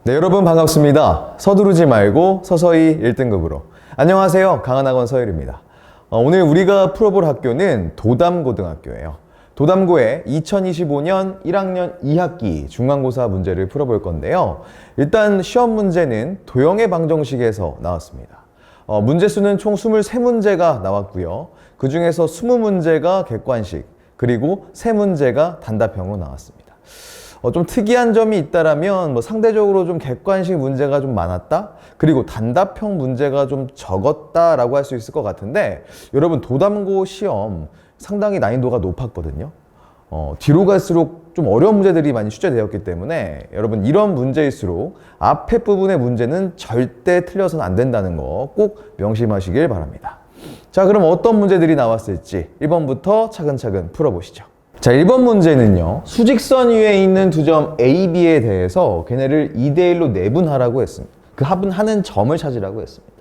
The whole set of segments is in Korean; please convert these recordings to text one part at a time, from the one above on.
네, 여러분 반갑습니다. 서두르지 말고 서서히 1등급으로. 안녕하세요. 강한학원 서율입니다. 오늘 우리가 풀어볼 학교는 도담고등학교예요. 도담고의 2025년 1학년 2학기 중간고사 문제를 풀어볼 건데요. 일단 시험 문제는 도형의 방정식에서 나왔습니다. 문제 수는 총 23문제가 나왔고요. 그 중에서 20문제가 객관식, 그리고 3문제가 단답형으로 나왔습니다. 좀 특이한 점이 있다라면 상대적으로 좀 객관식 문제가 좀 많았다, 그리고 단답형 문제가 좀 적었다라고 할 수 있을 것 같은데, 여러분 도담고 시험 상당히 난이도가 높았거든요. 뒤로 갈수록 좀 어려운 문제들이 많이 출제되었기 때문에 여러분 이런 문제일수록 앞에 부분의 문제는 절대 틀려서는 안 된다는 거 꼭 명심하시길 바랍니다. 자, 그럼 어떤 문제들이 나왔을지 1번부터 차근차근 풀어보시죠. 자, 1번 문제는요, 수직선 위에 있는 두 점 A, B에 대해서 걔네를 2대1로 내분하라고 했습니다. 그 합분하는 점을 찾으라고 했습니다.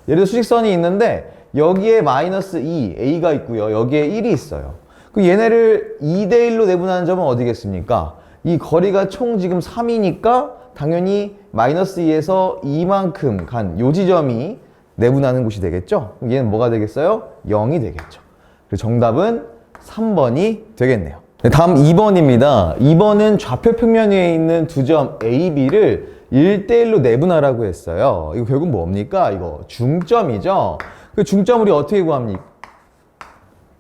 예를 들어 수직선이 있는데 여기에 마이너스 2, A가 있고요. 여기에 1이 있어요. 그 얘네를 2대1로 내분하는 점은 어디겠습니까? 이 거리가 총 지금 3이니까 당연히 마이너스 2에서 2만큼 간 요 지점이 내분하는 곳이 되겠죠? 그럼 얘는 뭐가 되겠어요? 0이 되겠죠. 그래서 정답은 3번이 되겠네요. 네, 다음 2번입니다. 2번은 좌표 평면 위에 있는 두 점 A, B를 1대1로 내분하라고 했어요. 이거 결국 뭡니까? 이거 중점이죠. 그 중점 우리 어떻게 구합니까?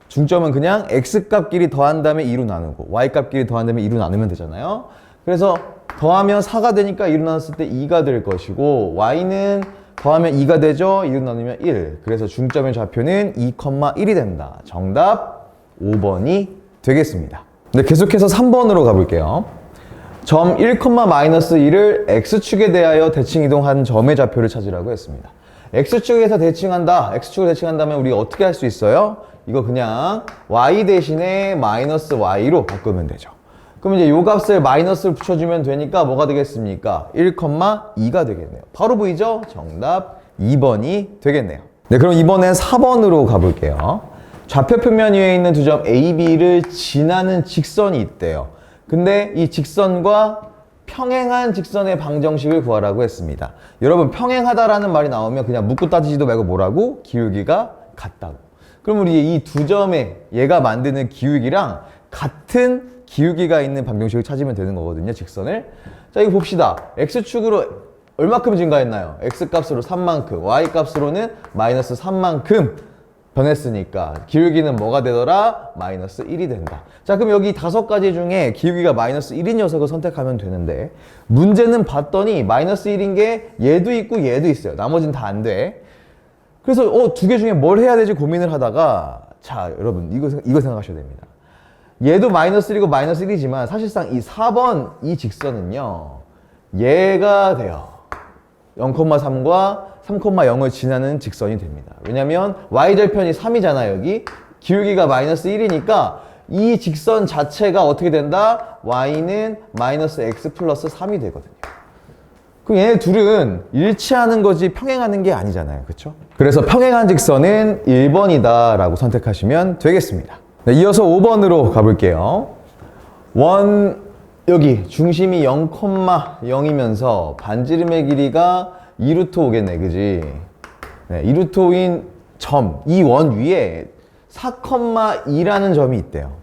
중점은 그냥 X값끼리 더한 다음에 2로 나누고 Y값끼리 더한 다음에 2로 나누면 되잖아요. 그래서 더하면 4가 되니까 2로 나눴을 때 2가 될 것이고, Y는 더하면 2가 되죠. 2로 나누면 1. 그래서 중점의 좌표는 2,1이 된다. 정답 5번이 되겠습니다. 네, 계속해서 3번으로 가볼게요. 점 1,-1을 X축에 대하여 대칭 이동한 점의 좌표를 찾으라고 했습니다. X축에서 대칭한다. X축을 대칭한다면 우리 어떻게 할 수 있어요? 이거 그냥 Y 대신에 마이너스 Y로 바꾸면 되죠. 그럼 이제 요 값을 마이너스를 붙여주면 되니까 뭐가 되겠습니까? 1,2가 되겠네요. 바로 보이죠? 정답 2번이 되겠네요. 네, 그럼 이번엔 4번으로 가볼게요. 좌표 평면 위에 있는 두 점 A, B를 지나는 직선이 있대요. 근데 이 직선과 평행한 직선의 방정식을 구하라고 했습니다. 여러분, 평행하다라는 말이 나오면 그냥 묻고 따지지도 말고 뭐라고? 기울기가 같다고. 그럼 우리 이 두 점의 얘가 만드는 기울기랑 같은 기울기가 있는 방정식을 찾으면 되는 거거든요, 직선을. 자, 이거 봅시다. X축으로 얼마큼 증가했나요? X값으로 3만큼, Y값으로는 마이너스 3만큼 변했으니까 기울기는 뭐가 되더라? 마이너스 1이 된다. 자, 그럼 여기 5가지 중에 기울기가 마이너스 1인 녀석을 선택하면 되는데, 문제는 봤더니 마이너스 1인 게 얘도 있고 얘도 있어요. 나머지는 다 안 돼. 그래서 두 개 중에 뭘 해야 되지 고민을 하다가, 자, 여러분 이거 생각하셔야 됩니다. 얘도 마이너스 1이고 마이너스 1이지만 사실상 이 4번 이 직선은요, 얘가 돼요. 0,3과 3,0을 지나는 직선이 됩니다. 왜냐면 y절편이 3이잖아요. 여기 기울기가 마이너스 1이니까 이 직선 자체가 어떻게 된다? y는 마이너스 x 플러스 3이 되거든요. 그럼 얘네 둘은 일치하는 거지 평행하는 게 아니잖아요. 그렇죠? 그래서 평행한 직선은 1번이다 라고 선택하시면 되겠습니다. 네, 이어서 5번으로 가볼게요. 여기 중심이 0,0이면서 반지름의 길이가 2루트 5겠네, 그지? 네, 2루트 5인 점, 이 원 위에 4,2라는 점이 있대요.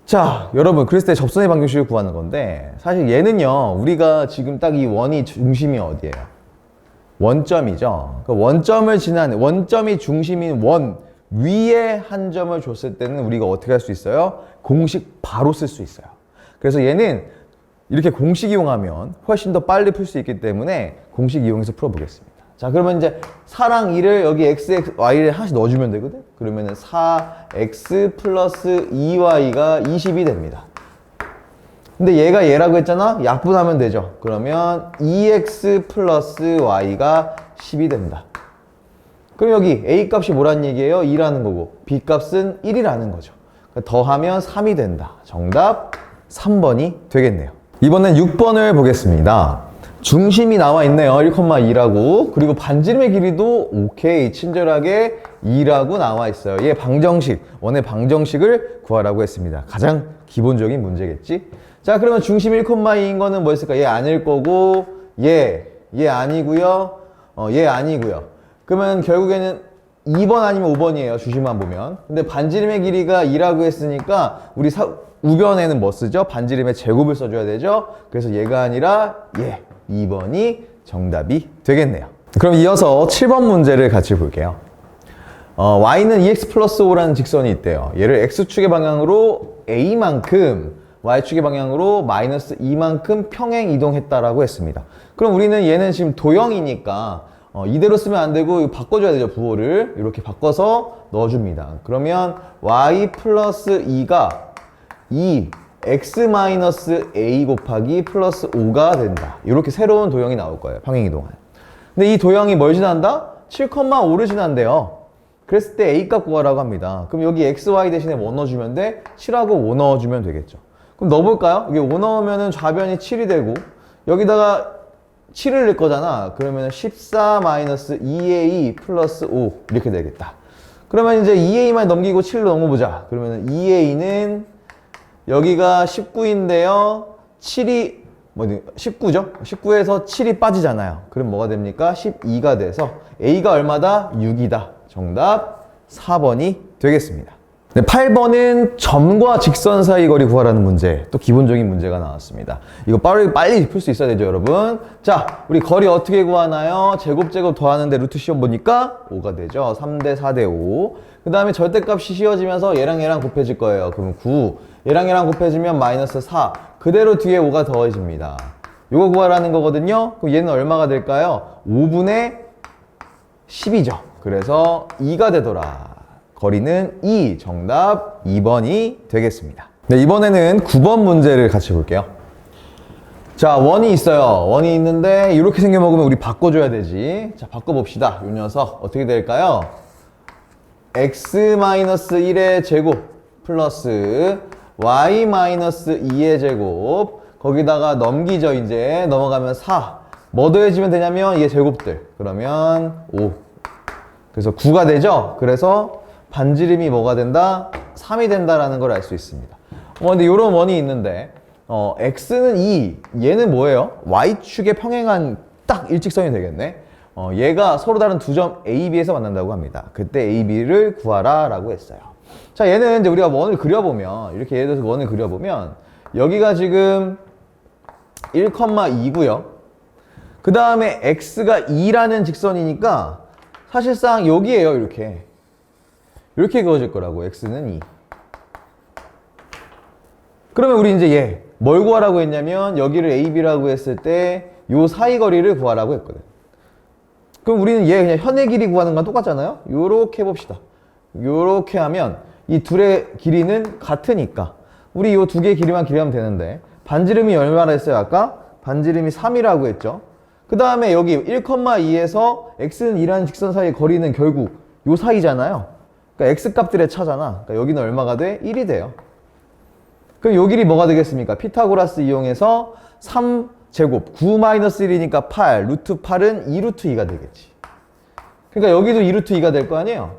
자, 여러분, 그랬을 때 접선의 방정식을 구하는 건데, 사실 얘는요, 우리가 지금 딱 이 원이 중심이 어디예요? 원점이죠. 그 원점을 지나는, 원점이 중심인 원 위에 한 점을 줬을 때는 우리가 어떻게 할 수 있어요? 공식 바로 쓸 수 있어요. 그래서 얘는 이렇게 공식 이용하면 훨씬 더 빨리 풀 수 있기 때문에 공식 이용해서 풀어보겠습니다. 자, 그러면 이제 4랑 2를 여기 x, y를 하나씩 넣어주면 되거든? 그러면은 4x 플러스 2y가 20이 됩니다. 근데 얘가 얘라고 했잖아? 약분하면 되죠. 그러면 2x 플러스 y가 10이 된다. 그럼 여기 a 값이 뭐란 얘기예요? 2라는 거고, b 값은 1이라는 거죠. 더하면 3이 된다. 정답 3번이 되겠네요. 이번엔 6번을 보겠습니다. 중심이 나와 있네요. 1,2라고. 그리고 반지름의 길이도 오케이, 친절하게 2라고 나와 있어요. 얘 방정식, 원의 방정식을 구하라고 했습니다. 가장 기본적인 문제겠지? 자, 그러면 중심 1,2인 거는 뭐였을까? 얘 아닐 거고, 얘 아니고요. 얘 아니고요. 그러면 결국에는 2번 아니면 5번이에요. 주식만 보면. 근데 반지름의 길이가 2라고 했으니까 우리 우변에는 뭐 쓰죠? 반지름의 제곱을 써줘야 되죠? 그래서 얘가 아니라 얘 2번이 정답이 되겠네요. 그럼 이어서 7번 문제를 같이 볼게요. y는 2x 플러스 5라는 직선이 있대요. 얘를 x축의 방향으로 a만큼 y축의 방향으로 마이너스 2만큼 평행 이동했다라고 했습니다. 그럼 우리는 얘는 지금 도형이니까 이대로 쓰면 안 되고 이거 바꿔줘야 되죠. 부호를 이렇게 바꿔서 넣어줍니다. 그러면 y 플러스 2가 2x 마이너스 a 곱하기 플러스 5가 된다. 이렇게 새로운 도형이 나올 거예요. 평행 이동한. 근데 이 도형이 뭘 지난다? 7,5를 지난대요. 그랬을 때 a 값 구하라고 합니다. 그럼 여기 x, y 대신에 뭐 넣어주면 돼? 7하고 5 넣어주면 되겠죠. 그럼 넣어볼까요? 이게 5 넣으면 좌변이 7이 되고 여기다가 7을 넣을 거잖아. 그러면 14 마이너스 2a 플러스 5 이렇게 되겠다. 그러면 이제 2a만 넘기고 7로 넘어보자. 그러면 2a는 여기가 19인데요. 7이 19죠? 19에서 7이 빠지잖아요. 그럼 뭐가 됩니까? 12가 돼서 a가 얼마다? 6이다. 정답 4번이 되겠습니다. 네, 8번은 점과 직선 사이 거리 구하라는 문제. 또 기본적인 문제가 나왔습니다. 이거 빨리 풀 수 있어야 되죠, 여러분. 자, 우리 거리 어떻게 구하나요? 제곱 더하는데 루트 시험 보니까 5가 되죠. 3대 4대 5. 그 다음에 절대값이 씌워지면서 얘랑 곱해질 거예요. 그럼 9. 얘랑 곱해지면 마이너스 4. 그대로 뒤에 5가 더해집니다. 이거 구하라는 거거든요. 그럼 얘는 얼마가 될까요? 5분의 10이죠. 그래서 2가 되더라. 거리는 2. 정답 2번이 되겠습니다. 네, 이번에는 9번 문제를 같이 볼게요. 자, 원이 있어요. 원이 있는데 이렇게 생겨먹으면 우리 바꿔줘야 되지. 자, 바꿔봅시다. 이 녀석 어떻게 될까요? x-1의 제곱 플러스 y-2의 제곱 거기다가 넘기죠. 이제 넘어가면 4. 뭐 더해지면 되냐면 얘 제곱들. 그러면 5. 그래서 9가 되죠. 그래서 반지름이 뭐가 된다? 3이 된다라는 걸 알 수 있습니다. 근데 이런 원이 있는데 x는 2, 얘는 뭐예요? y축에 평행한 딱 일직선이 되겠네. 얘가 서로 다른 두 점 A, B에서 만난다고 합니다. 그때 A, B를 구하라 라고 했어요. 자, 얘는 이제 우리가 원을 그려보면 이렇게 예를 들어서 원을 그려보면 여기가 지금 1,2고요. 그 다음에 x가 2라는 직선이니까 사실상 여기에요. 이렇게 그어질 거라고. x는 2. 그러면 우리 이제 얘 뭘 구하라고 했냐면 여기를 AB라고 했을 때 요 사이 거리를 구하라고 했거든. 그럼 우리는 얘 그냥 현의 길이 구하는 건 똑같잖아요. 요렇게 해봅시다. 요렇게 하면 이 둘의 길이는 같으니까 우리 요 두 개의 길이만 길이하면 되는데 반지름이 얼마나 했어요? 아까 반지름이 3이라고 했죠. 그 다음에 여기 1,2에서 x는 2라는 직선 사이의 거리는 결국 요 사이잖아요. 그러니까 x값들의 차잖아. 그러니까 여기는 얼마가 돼? 1이 돼요. 그럼 요 길이 뭐가 되겠습니까? 피타고라스 이용해서 3제곱 9-1이니까 8 루트 8은 2루트 2가 되겠지. 그러니까 여기도 2루트 2가 될 거 아니에요?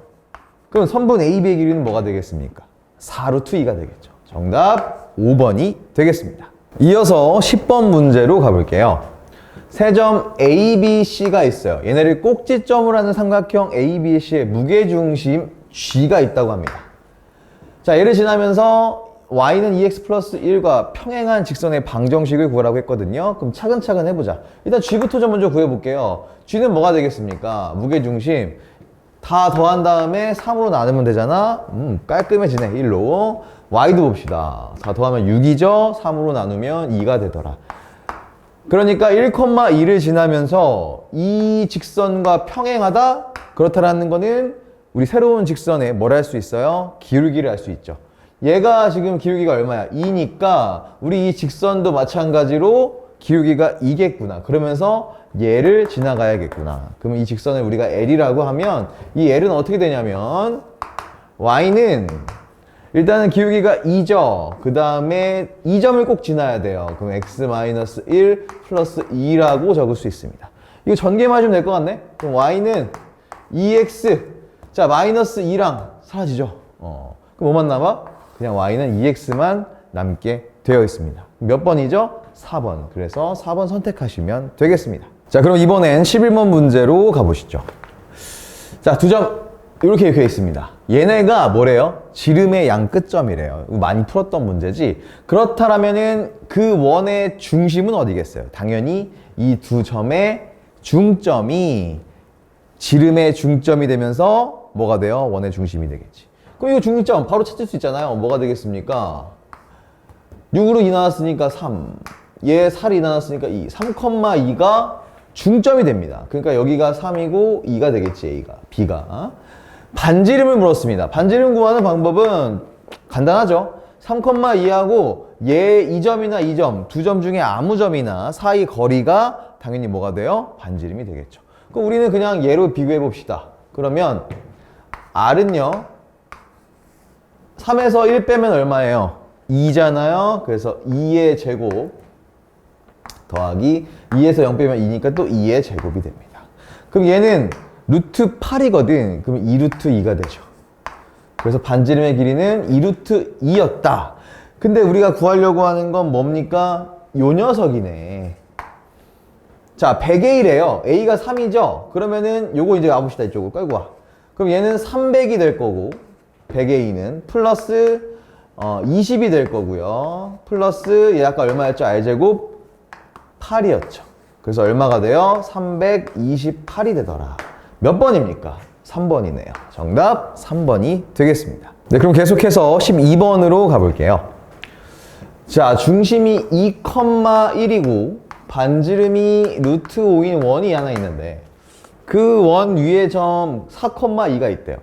그럼 선분 AB의 길이는 뭐가 되겠습니까? 4루트 2가 되겠죠. 정답 5번이 되겠습니다. 이어서 10번 문제로 가볼게요. 세 점 ABC가 있어요. 얘네를 꼭지점으로 하는 삼각형 ABC의 무게중심 G가 있다고 합니다. 자, 얘를 지나면서 y는 2x 플러스 1과 평행한 직선의 방정식을 구하라고 했거든요. 그럼 차근차근 해보자. 일단 G부터 좀 먼저 구해볼게요. G는 뭐가 되겠습니까? 무게중심 다 더한 다음에 3으로 나누면 되잖아. 깔끔해지네. 1로. y도 봅시다. 다 더하면 6이죠. 3으로 나누면 2가 되더라. 그러니까 1,2를 지나면서 이 직선과 평행하다? 그렇다라는 거는 우리 새로운 직선에 뭘 할 수 있어요? 기울기를 알 수 있죠. 얘가 지금 기울기가 얼마야? 2니까 우리 이 직선도 마찬가지로 기울기가 2겠구나. 그러면서 얘를 지나가야겠구나. 그러면 이 직선을 우리가 L이라고 하면 이 L은 어떻게 되냐면 y는 일단은 기울기가 2죠. 그 다음에 2점을 꼭 지나야 돼요. 그럼 x-1 플러스 2라고 적을 수 있습니다. 이거 전개만 해주면 될 것 같네? 그럼 y는 2x 자 마이너스 2랑 사라지죠. 그럼 뭐만 남아? 그냥 y는 2x만 남게 되어 있습니다. 몇 번이죠? 4번. 그래서 4번 선택하시면 되겠습니다. 자, 그럼 이번엔 11번 문제로 가보시죠. 자, 두 점 이렇게 되어 있습니다. 얘네가 뭐래요? 지름의 양 끝점이래요. 많이 풀었던 문제지. 그렇다면은 그 원의 중심은 어디겠어요? 당연히 이 두 점의 중점이 지름의 중점이 되면서 뭐가 돼요? 원의 중심이 되겠지. 그럼 이거 중점 바로 찾을 수 있잖아요. 뭐가 되겠습니까? 6으로 2 나눴으니까 3. 얘 4로 2 나눴으니까 2. 3,2가 중점이 됩니다. 그러니까 여기가 3이고 2가 되겠지, A가. B가. 반지름을 물었습니다. 반지름 구하는 방법은 간단하죠. 3,2하고 얘 이 점이나 이 점, 두 점 중에 아무 점이나 사이 거리가 당연히 뭐가 돼요? 반지름이 되겠죠. 그럼 우리는 그냥 얘로 비교해 봅시다. 그러면 R은요, 3에서 1 빼면 얼마예요? 2잖아요. 그래서 2의 제곱 더하기 2에서 0 빼면 2니까 또 2의 제곱이 됩니다. 그럼 얘는 루트 8이거든. 그럼 2루트 2가 되죠. 그래서 반지름의 길이는 2루트 2였다. 근데 우리가 구하려고 하는 건 뭡니까? 요 녀석이네. 자, 100A래요. A가 3이죠? 그러면은 요거 이제 와봅시다. 이쪽으로 끌고 와. 그럼 얘는 300이 될 거고 100A는 플러스 20이 될 거고요. 플러스 얘 아까 얼마였죠? R제곱 8이었죠. 그래서 얼마가 돼요? 328이 되더라. 몇 번입니까? 3번이네요. 정답 3번이 되겠습니다. 네, 그럼 계속해서 12번으로 가볼게요. 자, 중심이 2,1이고 반지름이 루트 5인 원이 하나 있는데 그 원 위에 점 4,2가 있대요.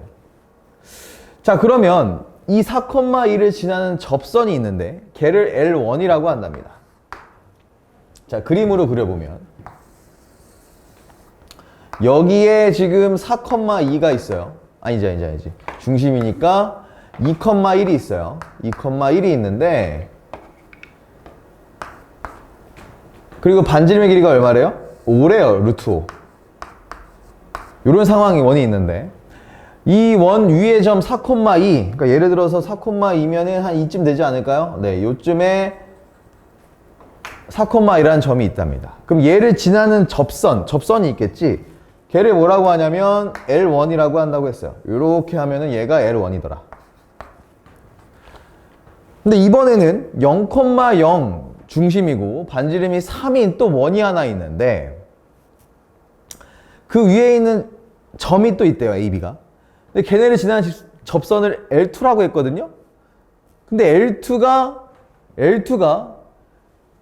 자, 그러면 이 4,2를 지나는 접선이 있는데 걔를 L1이라고 한답니다. 자, 그림으로 그려보면 여기에 지금 4,2가 있어요. 아니지. 중심이니까 2,1이 있어요. 2,1이 있는데 그리고 반지름의 길이가 얼마래요? 5래요. 루트 5. 이런 상황이 원이 있는데 이 원 위의 점 4,2, 그러니까 예를 들어서 4,2면은 한 이쯤 되지 않을까요? 네, 요쯤에 4,2라는 점이 있답니다. 그럼 얘를 지나는 접선이 있겠지? 걔를 뭐라고 하냐면 L1이라고 한다고 했어요. 이렇게 하면은 얘가 L1이더라. 근데 이번에는 0,0 중심이고 반지름이 3인 또 원이 하나 있는데 그 위에 있는 점이 또 있대요. AB가. 근데 걔네를 지나는 접선을 L2라고 했거든요. 근데 L2가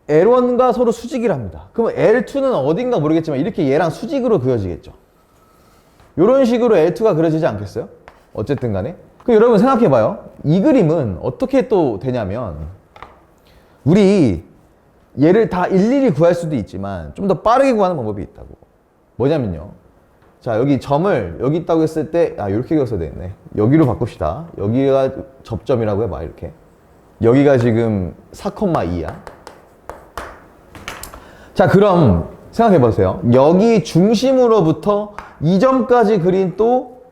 L1과 서로 수직이랍니다. 그럼 L2는 어딘가 모르겠지만 이렇게 얘랑 수직으로 그려지겠죠. 이런 식으로 L2가 그려지지 않겠어요? 어쨌든 간에. 그럼 여러분 생각해봐요. 이 그림은 어떻게 또 되냐면 우리 얘를 다 일일이 구할 수도 있지만 좀 더 빠르게 구하는 방법이 있다고. 뭐냐면요. 자, 여기 점을 여기 있다고 했을 때 이렇게 그렸어야 되겠네. 여기로 바꿉시다. 여기가 접점이라고 해봐. 이렇게. 여기가 지금 4,2야. 자, 그럼 생각해보세요. 여기 중심으로부터 이 점까지 그린 또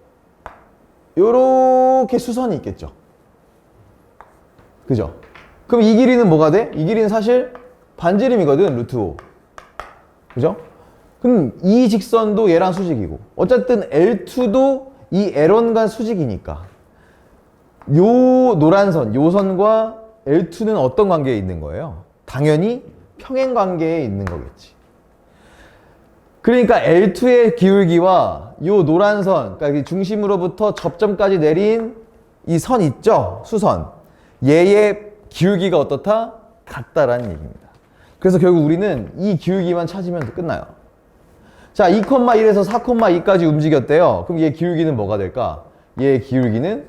요렇게 수선이 있겠죠. 그죠? 그럼 이 길이는 뭐가 돼? 이 길이는 사실 반지름이거든. 루트 5. 그죠? 그럼 이 직선도 얘랑 수직이고 어쨌든 L2도 이 L1과 수직이니까 요 노란 선, 요 선과 L2는 어떤 관계에 있는 거예요? 당연히 평행 관계에 있는 거겠지. 그러니까 L2의 기울기와 요 노란 선, 그러니까 중심으로부터 접점까지 내린 이 선 있죠? 수선. 얘의 기울기가 어떻다? 같다라는 얘기입니다. 그래서 결국 우리는 이 기울기만 찾으면 끝나요. 자, 2,1에서 4,2까지 움직였대요. 그럼 얘 기울기는 뭐가 될까? 얘 기울기는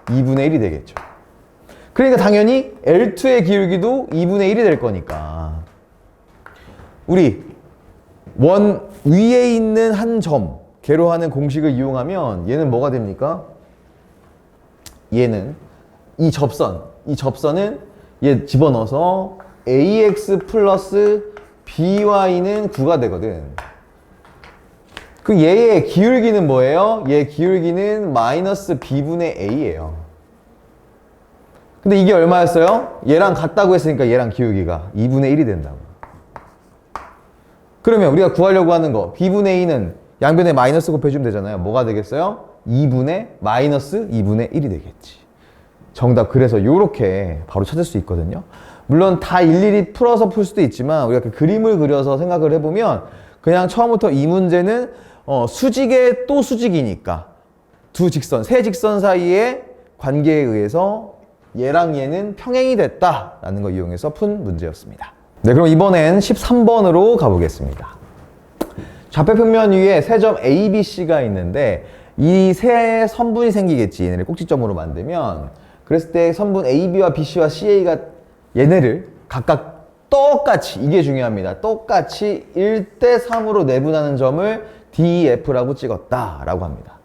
2분의 1이 되겠죠. 그러니까 당연히 L2의 기울기도 2분의 1이 될 거니까 우리 원 위에 있는 한 점 개로 하는 공식을 이용하면 얘는 뭐가 됩니까? 얘는 이 접선은 얘 집어넣어서 ax 플러스 by는 9가 되거든. 그 얘의 기울기는 뭐예요? 얘 기울기는 마이너스 b분의 a예요. 근데 이게 얼마였어요? 얘랑 같다고 했으니까 얘랑 기울기가 2분의 1이 된다고. 그러면 우리가 구하려고 하는 거 b분의 2는 양변에 마이너스 곱해주면 되잖아요. 뭐가 되겠어요? 2분의 마이너스 2분의 1이 되겠지. 정답. 그래서 요렇게 바로 찾을 수 있거든요. 물론 다 일일이 풀어서 풀 수도 있지만 우리가 그 그림을 그려서 생각을 해보면 그냥 처음부터 이 문제는 수직의 또 수직이니까 두 직선, 세 직선 사이의 관계에 의해서 얘랑 얘는 평행이 됐다라는 거 이용해서 푼 문제였습니다. 네, 그럼 이번엔 13번으로 가보겠습니다. 좌표평면 위에 세 점 A, B, C가 있는데 이 세 선분이 생기겠지. 얘네를 꼭지점으로 만들면 그랬을 때 선분 AB와 BC와 CA가 얘네를 각각 똑같이, 이게 중요합니다. 똑같이 1대 3으로 내분하는 점을 DEF라고 찍었다라고 합니다.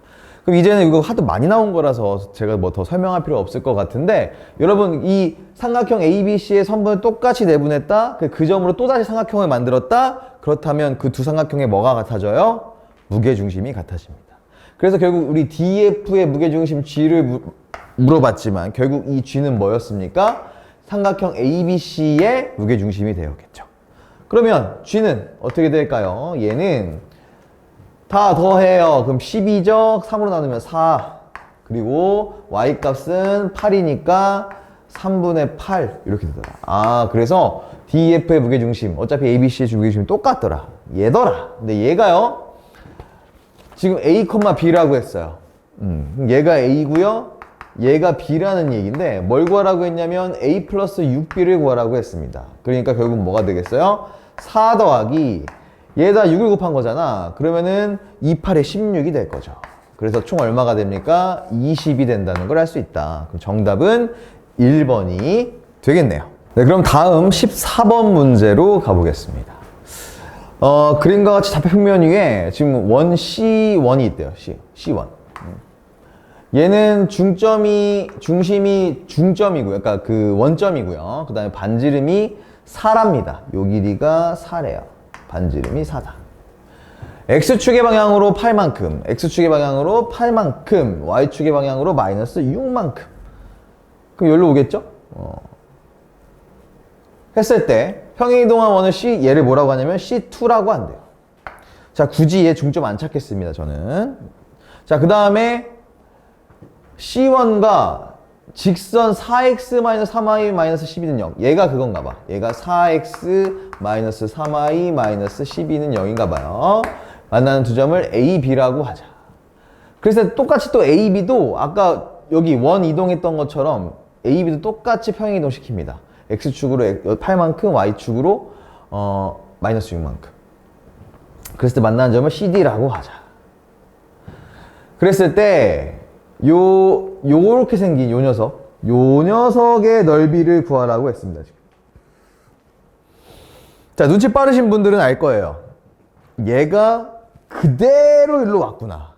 그럼 이제는 이거 하도 많이 나온 거라서 제가 뭐 더 설명할 필요 없을 것 같은데 여러분 이 삼각형 ABC의 선분을 똑같이 내분했다? 그 점으로 또다시 삼각형을 만들었다? 그렇다면 그 두 삼각형의 뭐가 같아져요? 무게중심이 같아집니다. 그래서 결국 우리 DF의 무게중심 G를 물어봤지만 결국 이 G는 뭐였습니까? 삼각형 ABC의 무게중심이 되었겠죠. 그러면 G는 어떻게 될까요? 얘는 다 더해요. 그럼 12죠? 3으로 나누면 4. 그리고 Y값은 8이니까 3분의 8 이렇게 되더라. 그래서 DEF의 무게중심, 어차피 ABC의 무게중심이 똑같더라. 얘더라. 근데 얘가요. 지금 A, B라고 했어요. 얘가 A고요. 얘가 B라는 얘기인데 뭘 구하라고 했냐면 A 플러스 6B를 구하라고 했습니다. 그러니까 결국 뭐가 되겠어요? 4 더하기 얘다 6을 곱한 거잖아. 그러면은 2, 8에 16이 될 거죠. 그래서 총 얼마가 됩니까? 20이 된다는 걸 알 수 있다. 그럼 정답은 1번이 되겠네요. 네, 그럼 다음 14번 문제로 가보겠습니다. 그림과 같이 좌표평면 위에 지금 원 C1이 있대요. C1. 얘는 중심이 중점이고요. 그러니까 그 원점이고요. 그 다음에 반지름이 4랍니다. 요 길이가 4래요. 반지름이 4다. X축의 방향으로 8만큼, X축의 방향으로 8만큼, Y축의 방향으로 마이너스 6만큼. 그럼 여기로 오겠죠? 했을 때 평행이동한 원을 얘를 뭐라고 하냐면 C2라고 한대요. 자, 굳이 얘 중점 안 찾겠습니다, 저는. 자, 그 다음에 C1과 직선 4x-3y-12는 0. 얘가 그건가 봐. 얘가 4x-3y-12는 0인가 봐요. 만나는 두 점을 A, B라고 하자. 그래서 똑같이 또 A, B도 아까 여기 원 이동했던 것처럼 A, B도 똑같이 평행 이동시킵니다. X축으로 8만큼, Y축으로 마이너스 6만큼. 그랬을 때 만나는 점을 CD라고 하자. 그랬을 때 요렇게 생긴 요 녀석의 넓이를 구하라고 했습니다, 지금. 자, 눈치 빠르신 분들은 알 거예요. 얘가 그대로 일로 왔구나.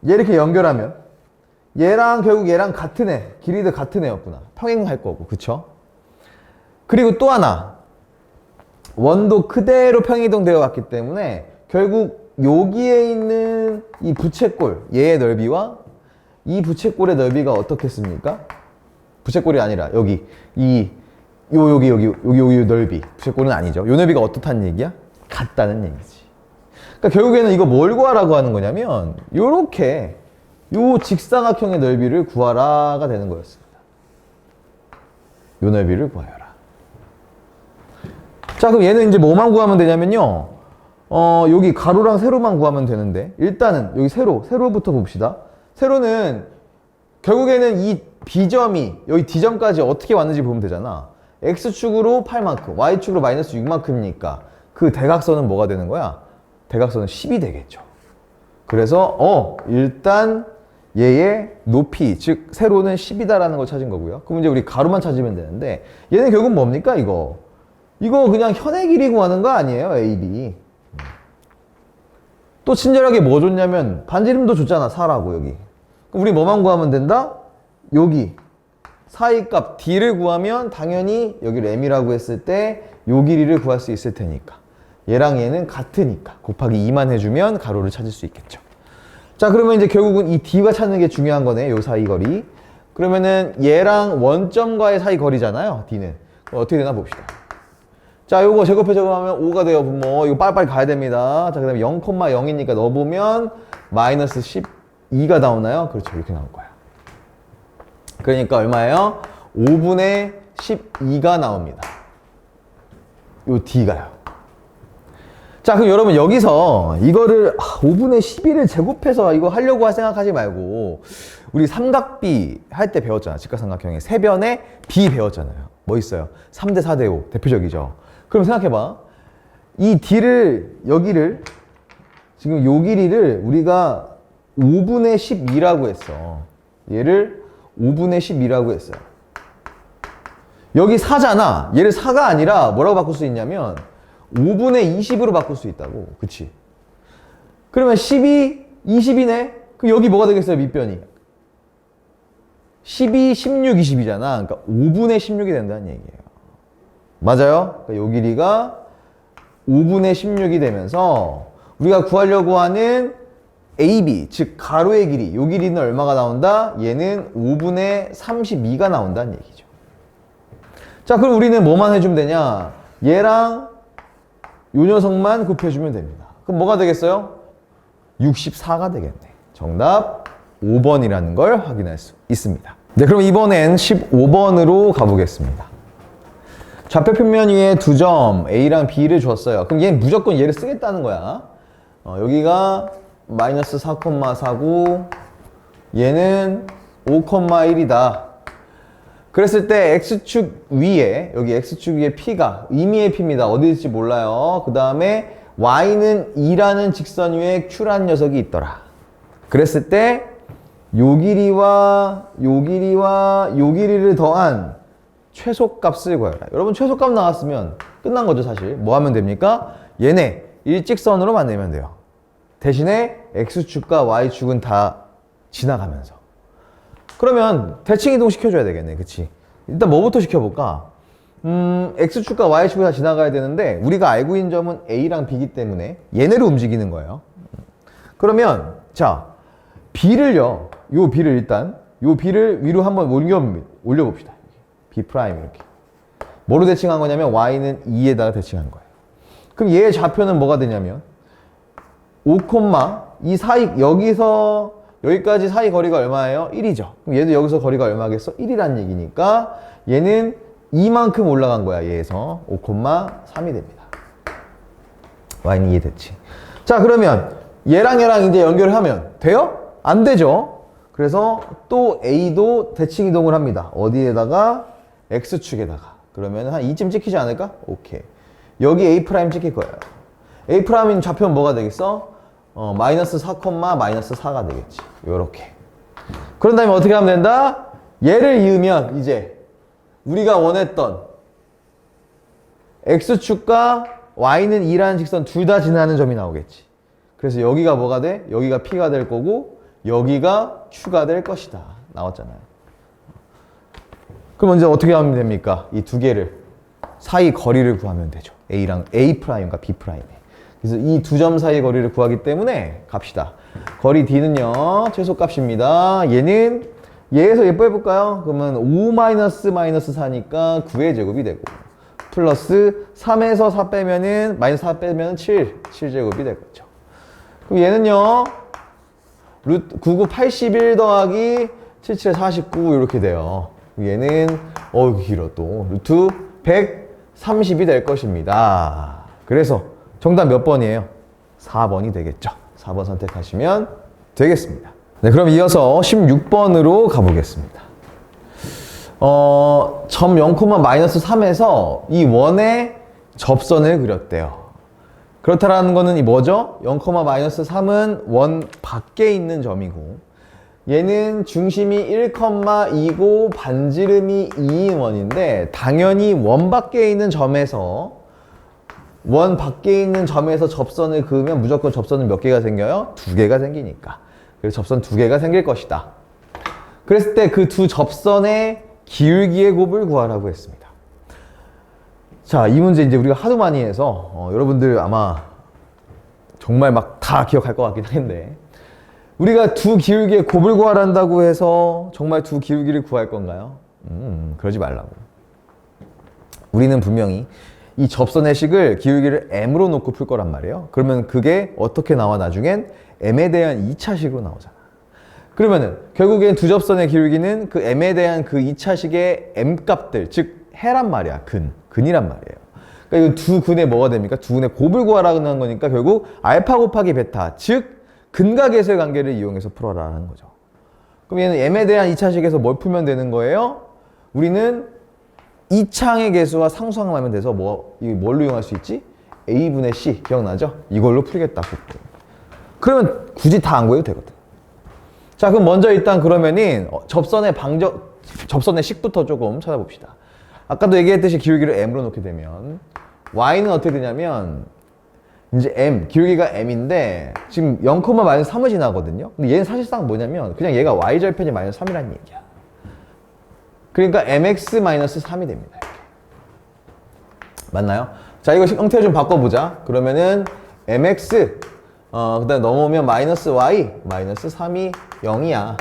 얘 이렇게 연결하면 결국 얘랑 같은 애, 길이도 같은 애였구나. 평행할 거고, 그쵸? 그리고 또 하나, 원도 그대로 평행이동 되어 왔기 때문에 결국 여기에 있는 이 부채꼴, 얘의 넓이와 이 부채꼴의 넓이가 어떻겠습니까? 부채꼴이 아니라 여기 여기 넓이, 부채꼴은 아니죠. 요 넓이가 어떻다는 얘기야? 같다는 얘기지. 그러니까 결국에는 이거 뭘 구하라고 하는 거냐면 요렇게 요 직사각형의 넓이를 구하라가 되는 거였습니다. 요 넓이를 구하여라. 자, 그럼 얘는 이제 뭐만 구하면 되냐면요. 여기 가로랑 세로만 구하면 되는데 일단은 여기 세로부터 봅시다. 세로는 결국에는 이 B점이 여기 D점까지 어떻게 왔는지 보면 되잖아. X축으로 8만큼, Y축으로 마이너스 6만큼이니까 그 대각선은 뭐가 되는 거야? 대각선은 10이 되겠죠. 그래서 일단 얘의 높이, 즉 세로는 10이다라는 걸 찾은 거고요. 그럼 이제 우리 가로만 찾으면 되는데 얘는 결국 뭡니까 이거 그냥 현의 길이 구하는 거 아니에요, AB. 또 친절하게 뭐 줬냐면 반지름도 줬잖아, 4라고 여기. 그럼 우리 뭐만 구하면 된다? 여기 사이값 D를 구하면 당연히 여기를 M이라고 했을 때 요 길이를 구할 수 있을 테니까 얘랑 얘는 같으니까 곱하기 2만 해주면 가로를 찾을 수 있겠죠. 자, 그러면 이제 결국은 이 D가 찾는 게 중요한 거네, 요 사이 거리. 그러면은 얘랑 원점과의 사이 거리잖아요. D는. 어떻게 되나 봅시다. 자, 요거 제곱해 제곱하면 5가 돼요. 뭐 이거 빨리빨리 가야 됩니다. 자, 그다음에 0,0이니까 넣어보면 마이너스 12가 나오나요? 그렇죠. 이렇게 나올 거야. 그러니까 얼마예요? 5분의 12가 나옵니다. 요 D가요. 자, 그럼 여러분 여기서 이거를 5분의 12를 제곱해서 이거 하려고 생각하지 말고 우리 삼각비 할 때 배웠잖아. 직각삼각형의 세변의 B 배웠잖아요. 뭐 있어요? 3대 4대 5 대표적이죠. 그럼 생각해봐. 이 D를 여기를 지금 요 길이를 우리가 5분의 12라고 했어. 얘를 5분의 12라고 했어요. 여기 4잖아. 얘를 4가 아니라 뭐라고 바꿀 수 있냐면 5분의 20으로 바꿀 수 있다고. 그치? 그러면 12, 20이네? 그럼 여기 뭐가 되겠어요? 밑변이. 12, 16, 20이잖아. 그러니까 5분의 16이 된다는 얘기예요. 맞아요? 그러니까 요 길이가 5분의 16이 되면서 우리가 구하려고 하는 AB, 즉 가로의 길이, 요 길이는 얼마가 나온다? 얘는 5분의 32가 나온다는 얘기죠. 자, 그럼 우리는 뭐만 해주면 되냐? 얘랑 요 녀석만 곱해주면 됩니다. 그럼 뭐가 되겠어요? 64가 되겠네. 정답 5번이라는 걸 확인할 수 있습니다. 네, 그럼 이번엔 15번으로 가보겠습니다. 좌표 평면 위에 두 점 A랑 B를 줬어요. 그럼 얘는 무조건 얘를 쓰겠다는 거야. 여기가 마이너스 4,4고 얘는 5,1이다. 그랬을 때 X축 위에, 여기 X축 위에 P가 의미의 P입니다. 어디 있을지 몰라요. 그 다음에 Y는 2라는 직선 위에 Q라는 녀석이 있더라. 그랬을 때 요 길이와 요 길이와 요 길이를 더한 최소값을 구해라. 여러분 최소값 나왔으면 끝난 거죠, 사실. 뭐 하면 됩니까? 얘네 일직선으로 만들면 돼요. 대신에 X축과 Y축은 다 지나가면서. 그러면 대칭 이동 시켜줘야 되겠네. 그치? 일단 뭐부터 시켜볼까? X축과 Y축이 다 지나가야 되는데 우리가 알고 있는 점은 A랑 B이기 때문에 얘네로 움직이는 거예요. 그러면 자, B를요. 요 B를 일단 요 B를 위로 한번 올려봅시다. B' 이렇게. 뭐로 대칭한 거냐면 Y는 2에다가 대칭한 거예요. 그럼 얘의 좌표는 뭐가 되냐면 5, 이 사이, 여기서 여기까지 사이 거리가 얼마예요? 1이죠. 그럼 얘도 여기서 거리가 얼마겠어? 1이란 얘기니까 얘는 이만큼 올라간 거야. 얘에서 5,3이 됩니다. Y는 2의 대칭. 자, 그러면 얘랑 이제 연결을 하면 돼요? 안 되죠? 그래서 또 A도 대칭 이동을 합니다. 어디에다가? X축에다가. 그러면 한 이쯤 찍히지 않을까? 오케이. 여기 A' 찍힐 거예요. A'인 좌표는 뭐가 되겠어? 마이너스 4, 마이너스 4가 되겠지. 요렇게. 그런 다음에 어떻게 하면 된다? 얘를 이으면 이제 우리가 원했던 X축과 Y는 2라는 직선 둘 다 지나는 점이 나오겠지. 그래서 여기가 뭐가 돼? 여기가 P가 될 거고 여기가 Q가 될 것이다. 나왔잖아요. 그럼 이제 어떻게 하면 됩니까? 이 두 개를 사이 거리를 구하면 되죠. A랑 A'과 B'. 그래서 이 두 점 사이 거리를 구하기 때문에 갑시다. 거리 D는요, 최소값입니다. 얘는 얘에서 예뻐 해볼까요? 그러면 5-4니까 9의 제곱이 되고 플러스 3에서 4 빼면은 마이너스 4 빼면은 7제곱이 되겠죠. 그럼 얘는요, 99, 81 더하기 77, 49 이렇게 돼요. 얘는 길어 또 루트 130이 될 것입니다. 그래서 정답 몇 번이에요? 4번이 되겠죠. 4번 선택하시면 되겠습니다. 네, 그럼 이어서 16번으로 가보겠습니다. 점 0,-3에서 이 원의 접선을 그렸대요. 그렇다라는 거는 이 뭐죠? 0,-3은 원 밖에 있는 점이고 얘는 중심이 1,2고 반지름이 2인 원인데 당연히 원 밖에 있는 점에서 접선을 그으면 무조건 접선은 몇 개가 생겨요? 2개가 생기니까. 그래서 접선 2개가 생길 것이다. 그랬을 때 그 두 접선의 기울기의 곱을 구하라고 했습니다. 자, 이 문제 이제 우리가 하도 많이 해서 여러분들 아마 정말 막 다 기억할 것 같긴 한데 우리가 두 기울기의 곱을 구하란다고 해서 정말 두 기울기를 구할 건가요? 그러지 말라고. 우리는 분명히 이 접선의 식을 기울기를 m으로 놓고 풀 거란 말이에요. 그러면 그게 어떻게 나와? 나중엔 m에 대한 2차식으로 나오잖아. 그러면은 결국엔 두 접선의 기울기는 그 m에 대한 그 2차식의 m 값들, 즉 해란 말이야. 근이란 말이에요. 그러니까 이 두 근에 뭐가 됩니까? 두 근의 곱을 구하라는 거니까 결국 알파 곱하기 베타, 즉 근과 계수의 관계를 이용해서 풀어라는 거죠. 그럼 얘는 m에 대한 2차식에서 뭘 풀면 되는 거예요? 우리는 2창의 계수와 상수항만 하면 돼서 이거 뭘로 이용할 수 있지? a분의 c 기억나죠? 이걸로 풀겠다. 그러면 굳이 다 안 구해도 되거든. 자, 그럼 먼저 일단 그러면은 접선의 식부터 조금 찾아봅시다. 아까도 얘기했듯이 기울기를 m으로 놓게 되면 y는 어떻게 되냐면 이제 m, 기울기가 m인데 지금 0,-3을 지나거든요. 근데 얘는 사실상 뭐냐면 그냥 얘가 y절편이 마이너스 3이라는 얘기야. 그러니까 mx-3이 됩니다. 맞나요? 자, 이거 형태를 좀 바꿔보자. 그러면은 mx 그 다음에 넘어오면 마이너스 y 마이너스 3이 0이야.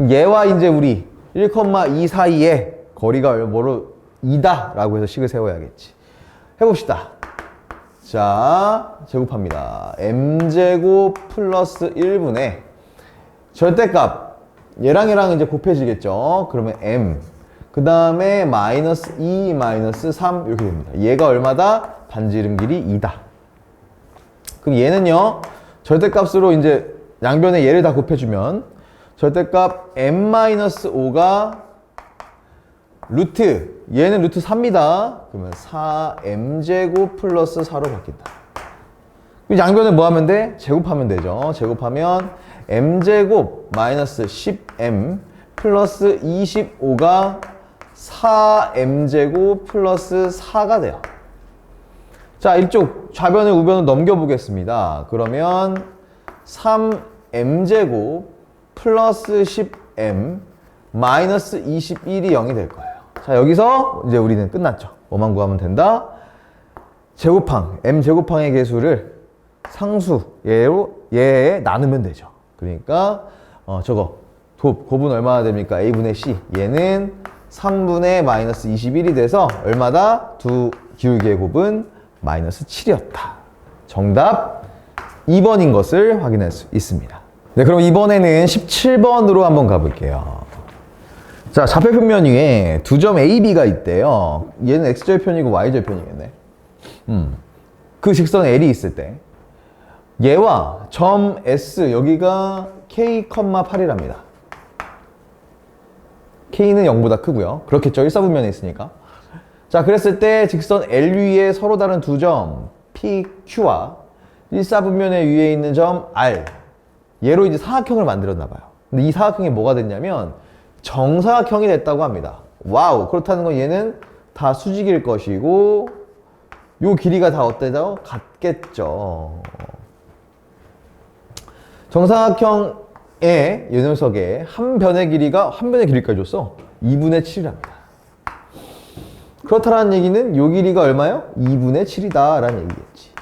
얘와 이제 우리 1,2 사이에 거리가 뭐로 2다 라고 해서 식을 세워야겠지. 해봅시다. 자, 제곱합니다. m제곱 플러스 1분의 절대값 얘랑 이제 곱해지겠죠. 그러면 m 그 다음에 마이너스 2 마이너스 3 이렇게 됩니다. 얘가 얼마다? 반지름 길이 2다. 그럼 얘는요 절대값으로 이제 양변에 얘를 다 곱해주면 절대값 m-5가 루트 얘는 루트 3입니다. 그러면 4m제곱 플러스 4로 바뀐다. 그럼 양변을 뭐 하면 돼? 제곱하면 되죠. 제곱하면 m제곱 마이너스 10m 플러스 25가 4m제곱 플러스 4가 돼요. 자, 이쪽 좌변을 우변을 넘겨보겠습니다. 그러면 3m제곱 플러스 10m 마이너스 21이 0이 될 거예요. 자, 여기서 이제 우리는 끝났죠. 뭐만 구하면 된다? 제곱항, m제곱항의 개수를 상수 얘에 나누면 되죠. 그러니까 저거 곱은 얼마나 됩니까? a분의 c 얘는 3분의 마이너스 21이 돼서 얼마다? 두 기울기의 곱은 마이너스 7이었다. 정답 2번인 것을 확인할 수 있습니다. 네, 그럼 이번에는 17번으로 한번 가볼게요. 자, 좌표평면 위에 두 점 A, B가 있대요. 얘는 X절편이고 Y절편이겠네. 그 직선 L이 있을 때 얘와 점 S 여기가 K, 8이랍니다. K는 0보다 크고요. 그렇겠죠. 1사분면에 있으니까. 자, 그랬을 때 직선 L 위에 서로 다른 두 점 P, Q와 1사분면에 위에 있는 점 R 얘로 이제 사각형을 만들었나 봐요. 근데 이 사각형이 뭐가 됐냐면 정사각형이 됐다고 합니다. 와우. 그렇다는 건 얘는 다 수직일 것이고 요 길이가 다 어때요? 같겠죠. 정사각형의 이 녀석의 한 변의 길이까지 줬어. 2분의 7이랍니다. 그렇다는 얘기는 요 길이가 얼마요? 2분의 7이다 라는 얘기겠지.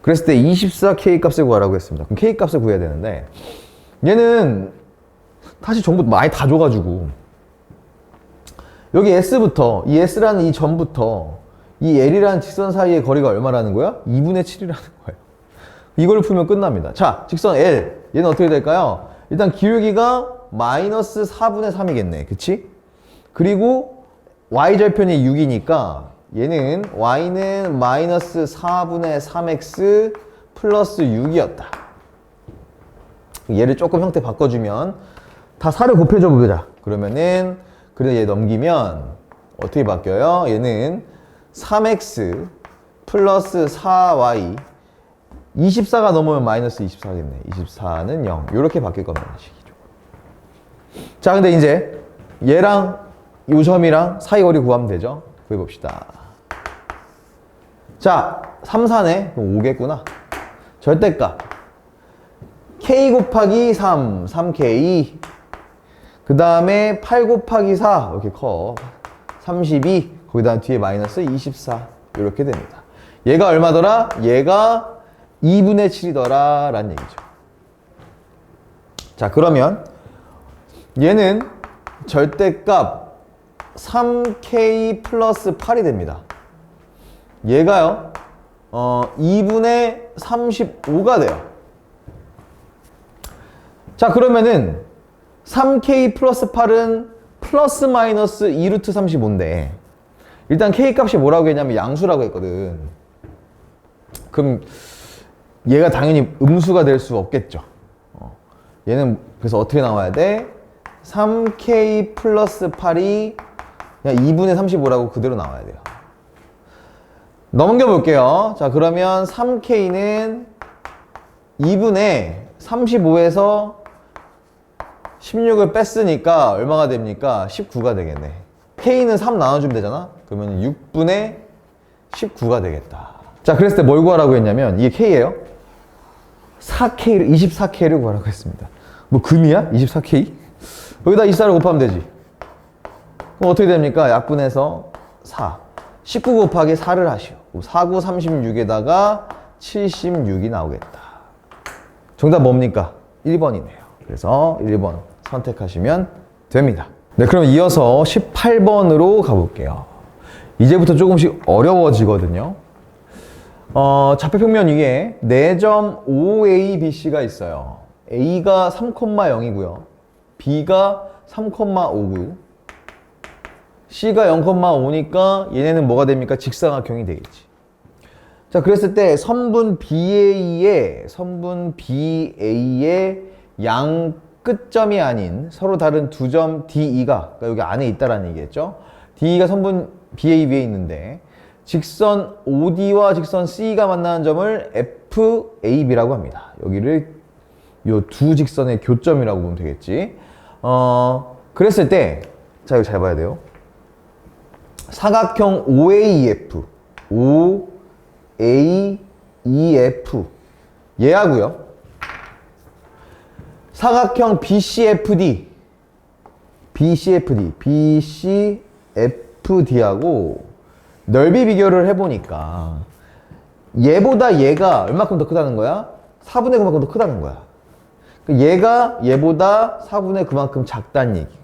그랬을 때 24K 값을 구하라고 했습니다. 그럼 K 값을 구해야 되는데 얘는 사실 전부 많이 다 줘가지고 여기 S부터 이 S라는 이 점부터 이 L이라는 직선 사이의 거리가 얼마라는 거야? 2분의 7이라는 거예요. 이걸 풀면 끝납니다. 자, 직선 L 얘는 어떻게 될까요? 일단 기울기가 마이너스 4분의 3이겠네. 그치? 그리고 Y절편이 6이니까 얘는 Y는 마이너스 4분의 3X 플러스 6이었다. 얘를 조금 형태 바꿔주면 다 4를 곱해줘 보자. 그러면은 그래서 얘 넘기면 어떻게 바뀌어요? 얘는 3x 플러스 4y 24가 넘으면 마이너스 24겠네. 24는 0 이렇게 바뀔 겁니다. 식이죠. 자, 근데 이제 얘랑 이 점이랑 사이 거리 구하면 되죠. 구해봅시다. 자, 3, 4네. 그럼 5겠구나. 절대값 k 곱하기 3, 3k 그 다음에 8 곱하기 4 이렇게 커 32 거기다 뒤에 마이너스 24 이렇게 됩니다. 얘가 얼마더라? 얘가 2분의 7이더라 라는 얘기죠. 자, 그러면 얘는 절대값 3k 플러스 8이 됩니다. 얘가요 2분의 35가 돼요. 자, 그러면은 3k 플러스 8은 플러스 마이너스 2루트 35인데 일단 k 값이 뭐라고 했냐면 양수라고 했거든. 그럼 얘가 당연히 음수가 될 수 없겠죠. 얘는 그래서 어떻게 나와야 돼? 3k 플러스 8이 그냥 2분의 35라고 그대로 나와야 돼요. 넘겨 볼게요. 자, 그러면 3k는 2분의 35에서 16을 뺐으니까 얼마가 됩니까? 19가 되겠네. k는 3 나눠주면 되잖아? 그러면 6분의 19가 되겠다. 자, 그랬을 때 뭘 구하라고 했냐면 이게 k예요. 24k를 구하라고 했습니다. 뭐 금이야? 24k? 여기다 24를 곱하면 되지. 그럼 어떻게 됩니까? 약분해서 4. 19 곱하기 4를 하시오. 4, 9, 36에다가 76이 나오겠다. 정답 뭡니까? 1번이네요. 그래서 1번 선택하시면 됩니다. 네, 그럼 이어서 18번으로 가볼게요. 이제부터 조금씩 어려워지거든요. 좌표평면 위에 4점 OABC가 있어요. A가 3,0이고요. B가 3,5고요. C가 0,5니까 얘네는 뭐가 됩니까? 직사각형이 되겠지. 자, 그랬을 때 선분 BA의 양 끝점이 아닌 서로 다른 두 점 DE가 그러니까 여기 안에 있다라는 얘기겠죠. DE가 선분 BA 위에 있는데 직선 OD와 직선 CE가 만나는 점을 FAB라고 합니다. 여기를 요 두 직선의 교점이라고 보면 되겠지. 그랬을 때 자, 이거 잘 봐야 돼요. 사각형 OAEF 얘하고요. 사각형 BCFD하고 넓이 비교를 해보니까 얘보다 얘가 얼마큼 더 크다는 거야? 4분의 그만큼 더 크다는 거야. 얘가 얘보다 4분의 그만큼 작다는 얘기.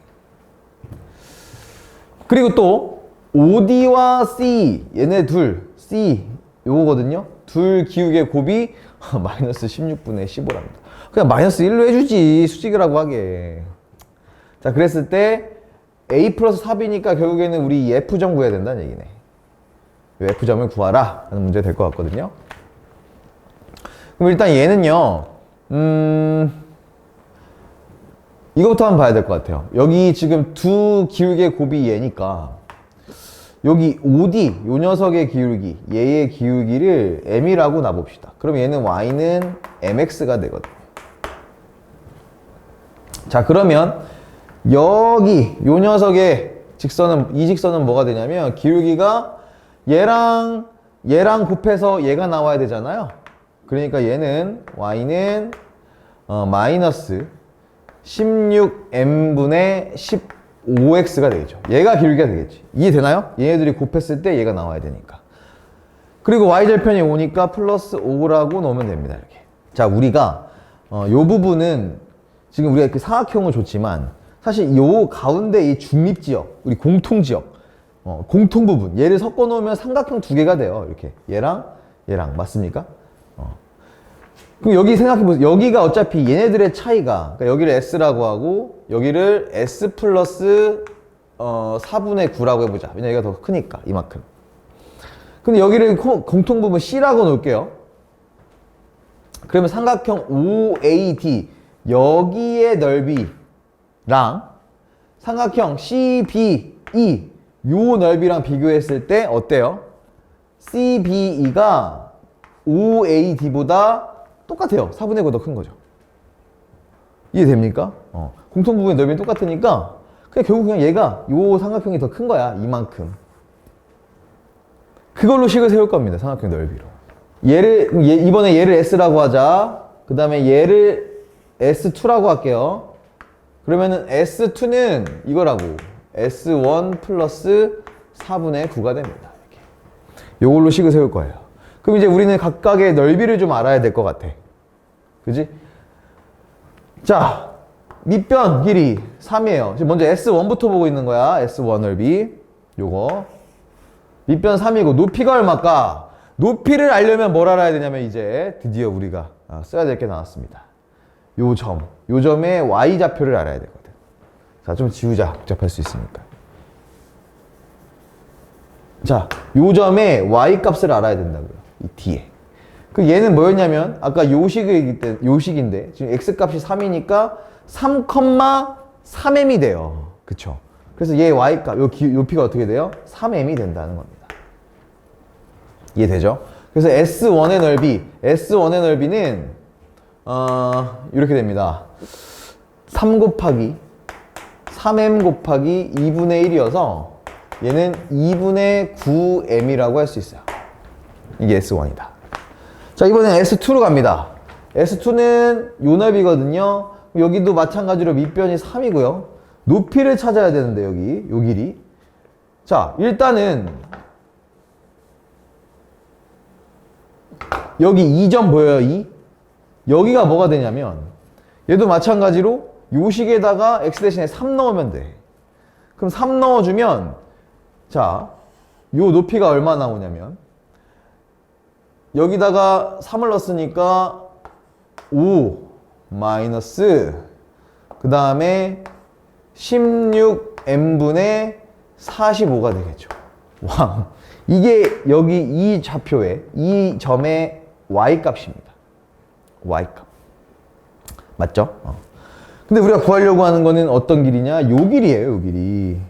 그리고 또 OD와 C 얘네 둘 C 요거거든요. 둘 기울기의 곱이 마이너스 16분의 15랍니다. 그냥 마이너스 1로 해주지 수직이라고 하게. 자, 그랬을 때 A 플러스 4B니까 결국에는 우리 이 F점 구해야 된다는 얘기네. 이 F점을 구하라 하는 문제 될 것 같거든요. 그럼 일단 얘는요 이거부터 한번 봐야 될 것 같아요. 여기 지금 두 기울기의 곱이 얘니까 여기 OD 요 녀석의 기울기 얘의 기울기를 M이라고 놔봅시다. 그럼 얘는 Y는 MX가 되거든요. 자, 그러면 여기 요 녀석의 직선은 이 직선은 뭐가 되냐면 기울기가 얘랑 곱해서 얘가 나와야 되잖아요. 그러니까 얘는 Y는 마이너스 16m분의 15x가 되겠죠. 얘가 기울기가 되겠지. 이해되나요? 얘네들이 곱했을 때 얘가 나와야 되니까. 그리고 y절편이 5니까 플러스 5라고 넣으면 됩니다. 이렇게. 자, 우리가 요 부분은 지금 우리가 이렇게 사각형은 좋지만 사실 요 가운데 이 중립지역, 우리 공통지역, 공통부분 얘를 섞어 놓으면 삼각형 두 개가 돼요. 이렇게 얘랑 맞습니까? 그럼 여기 생각해보세요. 여기가 어차피 얘네들의 차이가 그러니까 여기를 S라고 하고 여기를 S 플러스 4분의 9라고 해보자. 왜냐면 얘가 더 크니까 이만큼. 근데 여기를 공통부분 C라고 놓을게요. 그러면 삼각형 OAD 여기의 넓이랑 삼각형 CBE 요 넓이랑 비교했을 때 어때요? CBE가 OAD보다 똑같아요. 4분의 9가 더 큰 거죠. 이해됩니까? 공통부분의 넓이는 똑같으니까 결국 그냥 얘가 요 삼각형이 더 큰 거야. 이만큼. 그걸로 식을 세울 겁니다. 삼각형 넓이로. 이번에 얘를 S라고 하자. 그 다음에 얘를 S2라고 할게요. 그러면은 S2는 이거라고. S1 플러스 4분의 9가 됩니다. 이렇게. 요걸로 식을 세울 거예요. 그럼 이제 우리는 각각의 넓이를 좀 알아야 될 것 같아. 그지? 자, 밑변 길이 3이에요. 지금 먼저 S1부터 보고 있는 거야. S1 넓이. 요거. 밑변 3이고, 높이가 얼마일까? 높이를 알려면 뭘 알아야 되냐면, 이제 드디어 우리가 써야 될 게 나왔습니다. 요 점의 Y좌표를 알아야 되거든. 자, 좀 지우자. 복잡할 수 있으니까. 자, 요 점의 Y 값을 알아야 된다고요. 이 뒤에. 그 얘는 뭐였냐면, 아까 요식인데, 지금 X 값이 3이니까 3,3m이 돼요. 그쵸? 그래서 얘 Y 값, 요 높이가 어떻게 돼요? 3m이 된다는 겁니다. 이해되죠? 그래서 S1의 넓이는, 이렇게 됩니다. 3m 곱하기 2분의 1이어서 얘는 2분의 9m이라고 할 수 있어요. 이게 S1이다. 자, 이번엔 S2로 갑니다. S2는 요 넓이거든요. 여기도 마찬가지로 밑변이 3이고요. 높이를 찾아야 되는데, 요 길이. 자, 일단은 여기 2점 보여요, 2? 여기가 뭐가 되냐면, 얘도 마찬가지로 요 식에다가 x 대신에 3 넣으면 돼. 그럼 3 넣어주면, 자, 요 높이가 얼마 나오냐면, 여기다가 3을 넣었으니까 5 마이너스 그 다음에 16m분의 45가 되겠죠. 와, 이게 여기 이 좌표의 이 점의 y값입니다. y값 맞죠? 근데 우리가 구하려고 하는 거는 어떤 길이냐? 요 길이에요. 요 길이.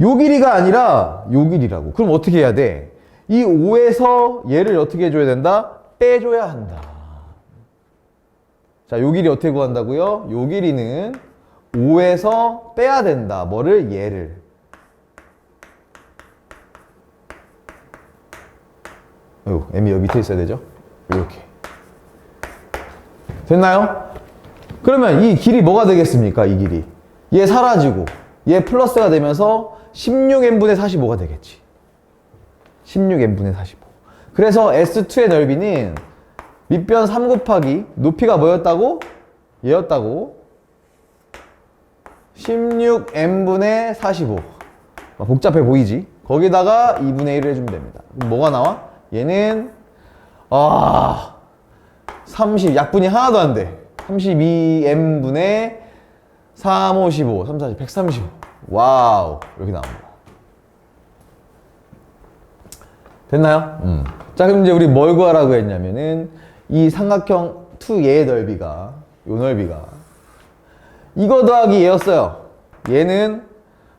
요 길이가 아니라 요 길이라고. 그럼 어떻게 해야 돼? 이 5에서 얘를 어떻게 해줘야 된다? 빼줘야 한다. 자, 요 길이 어떻게 구한다고요? 요 길이는 5에서 빼야 된다. 뭐를? 얘를. m이 여기 밑에 있어야 되죠? 이렇게. 됐나요? 그러면 이 길이 뭐가 되겠습니까? 이 길이. 얘 사라지고 얘 플러스가 되면서 16n분의 45가 되겠지. 16n분의 45. 그래서 S2의 넓이는 밑변 3 곱하기 높이가 뭐였다고? 얘였다고. 16n분의 45. 복잡해 보이지? 거기다가 2분의 1을 해주면 됩니다. 그럼 뭐가 나와? 얘는 30, 약분이 하나도 안 돼. 32n분의 3, 5, 15, 3, 40, 135. 와우. 이렇게 나옵니다. 됐나요? 자, 그럼 이제 우리 뭘 구하라고 했냐면은 이 삼각형 2얘의 넓이가, 요 넓이가 이거 더하기 얘였어요. 얘는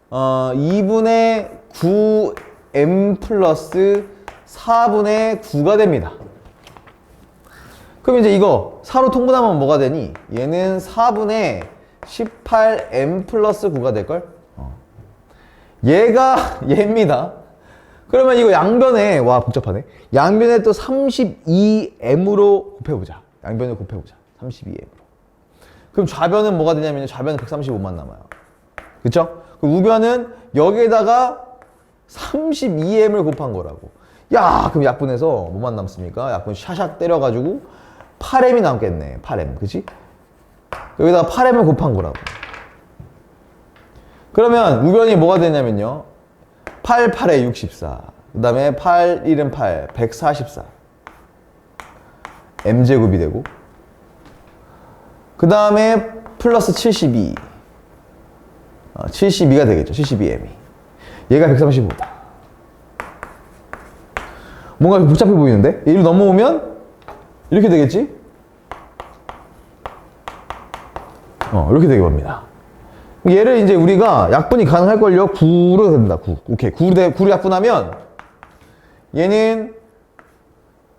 2분의 9m 플러스 4분의 9가 됩니다. 그럼 이제 이거 4로 통분하면 뭐가 되니? 얘는 4분의 18m 플러스 9가 될걸? 얘가 얘입니다. 그러면 이거 양변에, 와 복잡하네. 양변에 또 32m으로 곱해보자. 양변을 곱해보자. 32m으로. 그럼 좌변은 뭐가 되냐면 좌변은 135만 남아요. 그쵸? 그럼 우변은 여기에다가 32m을 곱한 거라고. 야, 그럼 약분해서 뭐만 남습니까? 약분 샤샥 때려가지고 8m이 남겠네. 8m. 그치? 여기다가 8m을 곱한 거라고. 그러면 우변이 뭐가 되냐면요. 8, 8에 64. 그 다음에 8, 1은 8, 144. m제곱이 되고. 그 다음에 플러스 72. 72가 되겠죠. 72m이. 얘가 135다. 뭔가 복잡해 보이는데? 얘를 넘어오면 이렇게 되겠지? 이렇게 되게 봅니다. 얘를 이제 우리가 약분이 가능할걸요? 9로 됩니다. 9. 오케이. 9로 약분하면 얘는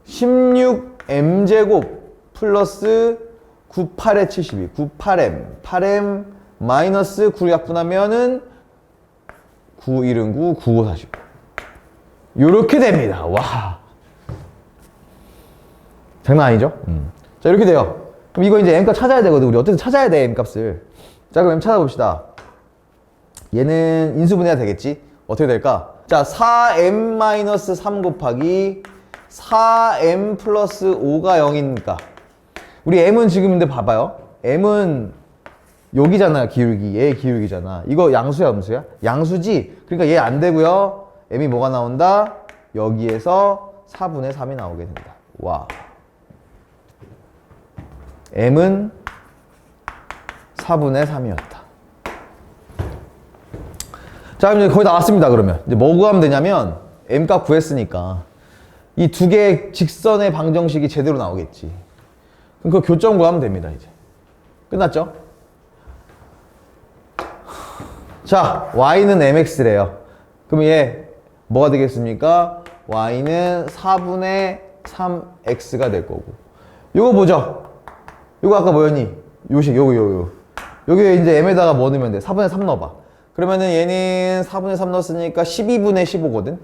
16m제곱 플러스 9, 8에 72. 9, 8m. 8m 마이너스 9로 약분하면은 9, 1은 9, 9, 5, 45. 요렇게 됩니다. 와. 장난 아니죠? 자, 이렇게 돼요. 그럼 이거 이제 m값 찾아야 되거든. 우리 어쨌든 찾아야 돼, m값을. 자, 그럼 m 찾아봅시다. 얘는 인수분해가 되겠지? 어떻게 될까? 자, 4m-3 곱하기 4m 플러스 5가 0이니까. 우리 m은 지금 근데 봐봐요. m은 여기잖아, 기울기. 얘 기울기잖아. 이거 양수야, 음수야? 양수지? 그러니까 얘 안 되고요. m이 뭐가 나온다? 여기에서 4분의 3이 나오게 된다. 와. m은 4분의 3이었다. 자, 이제 거의 나왔습니다, 그러면. 이제 뭐 구하면 되냐면, m값 구했으니까, 이 두 개의 직선의 방정식이 제대로 나오겠지. 그럼 그 교점 구하면 됩니다, 이제. 끝났죠? 자, y는 mx래요. 그럼 얘, 뭐가 되겠습니까? y는 4분의 3x가 될 거고. 요거 보죠? 요거 아까 뭐였니? 요식, 요거. 여기에 이제 m에다가 뭐 넣으면 돼? 4분의 3 넣어봐. 그러면은 얘는 4분의 3 넣었으니까 12분의 15거든?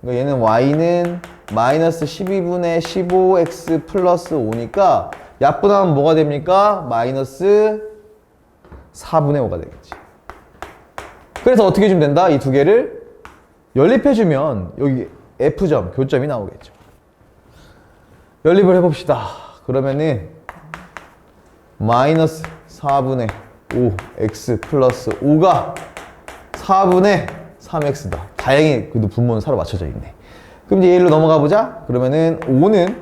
그러니까 얘는 y는 마이너스 12분의 15x 플러스 5니까 약분하면 뭐가 됩니까? 마이너스 4분의 5가 되겠지. 그래서 어떻게 해주면 된다? 이 두 개를 연립해주면 여기 F점, 교점이 나오겠죠. 연립을 해봅시다. 그러면은 마이너스 4분의 5 x 플러스 5가 4분의 3x다. 다행히 그래도 분모는 서로 맞춰져 있네. 그럼 이제 1로 넘어가 보자. 그러면은 5는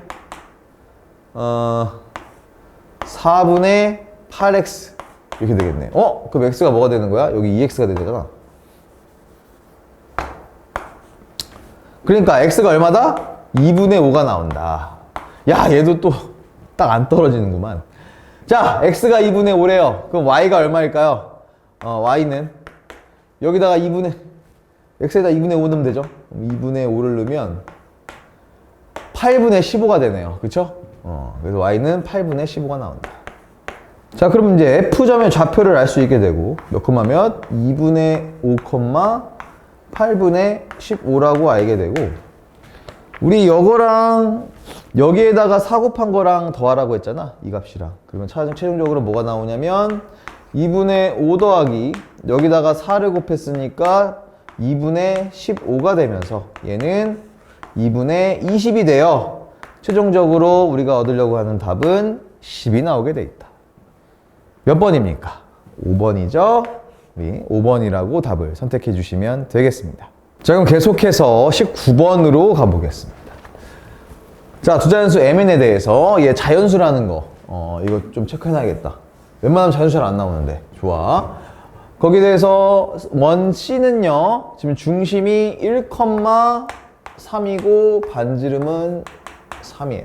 4분의 8x 이렇게 되겠네. 그럼 x가 뭐가 되는 거야? 여기 2x가 되잖아. 그러니까 x가 얼마다? 2분의 5가 나온다. 야, 얘도 또 딱 안 떨어지는구만. 자, x가 2분의 5래요. 그럼 y가 얼마일까요? y는 여기다가 2분의 x에다 2분의 5 넣으면 되죠. 2분의 5를 넣으면 8분의 15가 되네요. 그쵸? 그래서 y는 8분의 15가 나온다. 자, 그럼 이제 F점의 좌표를 알 수 있게 되고, 몇 콤마 몇? 2분의 5 콤마 8분의 15라고 알게 되고, 우리 이거랑 여기에다가 4 곱한 거랑 더하라고 했잖아, 이 값이랑. 그러면 최종적으로 뭐가 나오냐면 2분의 5 더하기 여기다가 4를 곱했으니까 2분의 15가 되면서 얘는 2분의 20이 돼요. 최종적으로 우리가 얻으려고 하는 답은 10이 나오게 돼 있다. 몇 번입니까? 5번이죠? 우리 5번이라고 답을 선택해 주시면 되겠습니다. 자, 그럼 계속해서 19번으로 가보겠습니다. 자, 두자연수 mn에 대해서 얘 자연수라는 거 이거 좀 체크해놔야겠다. 웬만하면 자연수 잘 안 나오는데. 좋아. 거기에 대해서 원 C는요 지금 중심이 1,3이고 반지름은 3이에요.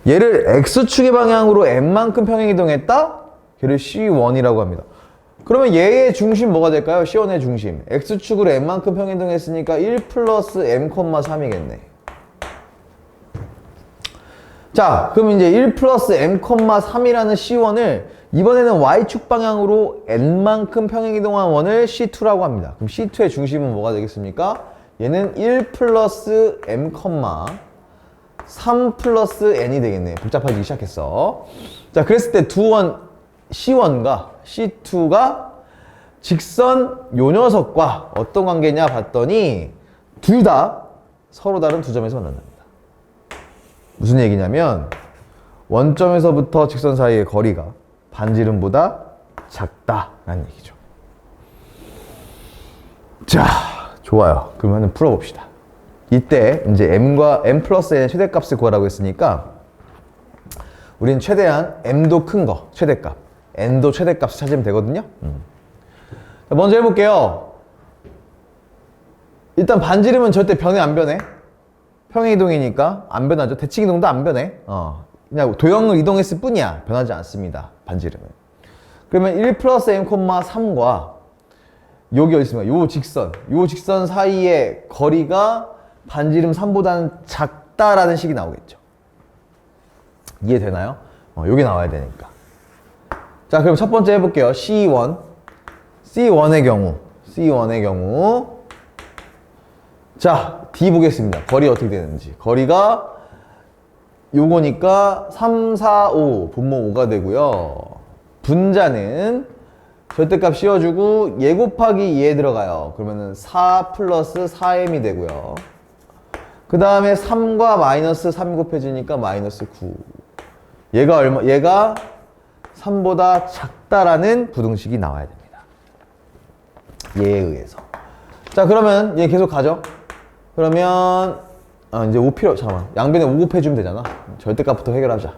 얘를 X축의 방향으로 M만큼 평행이동했다? 걔를 C1이라고 합니다. 그러면 얘의 중심 뭐가 될까요? C1의 중심. X축으로 M만큼 평행이동했으니까 1 플러스 M,3이겠네. 자, 그럼 이제 1 플러스 M,3이라는 C1을 이번에는 Y축 방향으로 N만큼 평행이동한 원을 C2라고 합니다. 그럼 C2의 중심은 뭐가 되겠습니까? 얘는 1 플러스 M, 3 플러스 n이 되겠네. 복잡해지기 시작했어. 자, 그랬을 때 두 원 C1과 C2가 직선 요 녀석과 어떤 관계냐 봤더니 둘 다 서로 다른 두 점에서 만난답니다. 무슨 얘기냐면 원점에서부터 직선 사이의 거리가 반지름보다 작다라는 얘기죠. 자, 좋아요. 그러면 풀어봅시다. 이때 이제 m과 m 플러스 n의 최대값을 구하라고 했으니까 우리는 최대한 m도 큰 거, 최대값, n도 최대값을 찾으면 되거든요. 자, 먼저 해볼게요. 일단 반지름은 절대 변해 안 변해? 평행이동이니까 안 변하죠. 대칭이동도 안 변해. 그냥 도형을 이동했을 뿐이야. 변하지 않습니다. 반지름은. 그러면 1 플러스 m, 3과 여기 어디 있습니까? 요 직선 사이의 거리가 반지름 3보다는 작다라는 식이 나오겠죠. 이해되나요? 여기 나와야 되니까. 자, 그럼 첫 번째 해볼게요. C1의 경우 자, D 보겠습니다. 거리 어떻게 되는지. 거리가 요거니까 3, 4, 5 분모 5가 되고요. 분자는 절대값 씌워주고 얘 곱하기 얘 들어가요. 그러면은 4 플러스 4m이 되고요. 그 다음에 3과 마이너스 3이 곱해지니까 마이너스 9. 얘가 3보다 작다라는 부등식이 나와야 됩니다. 얘에 의해서. 자, 그러면 얘 계속 가죠. 그러면 이제 5 잠깐만. 양변에 5 곱해주면 되잖아. 절대값부터 해결하자.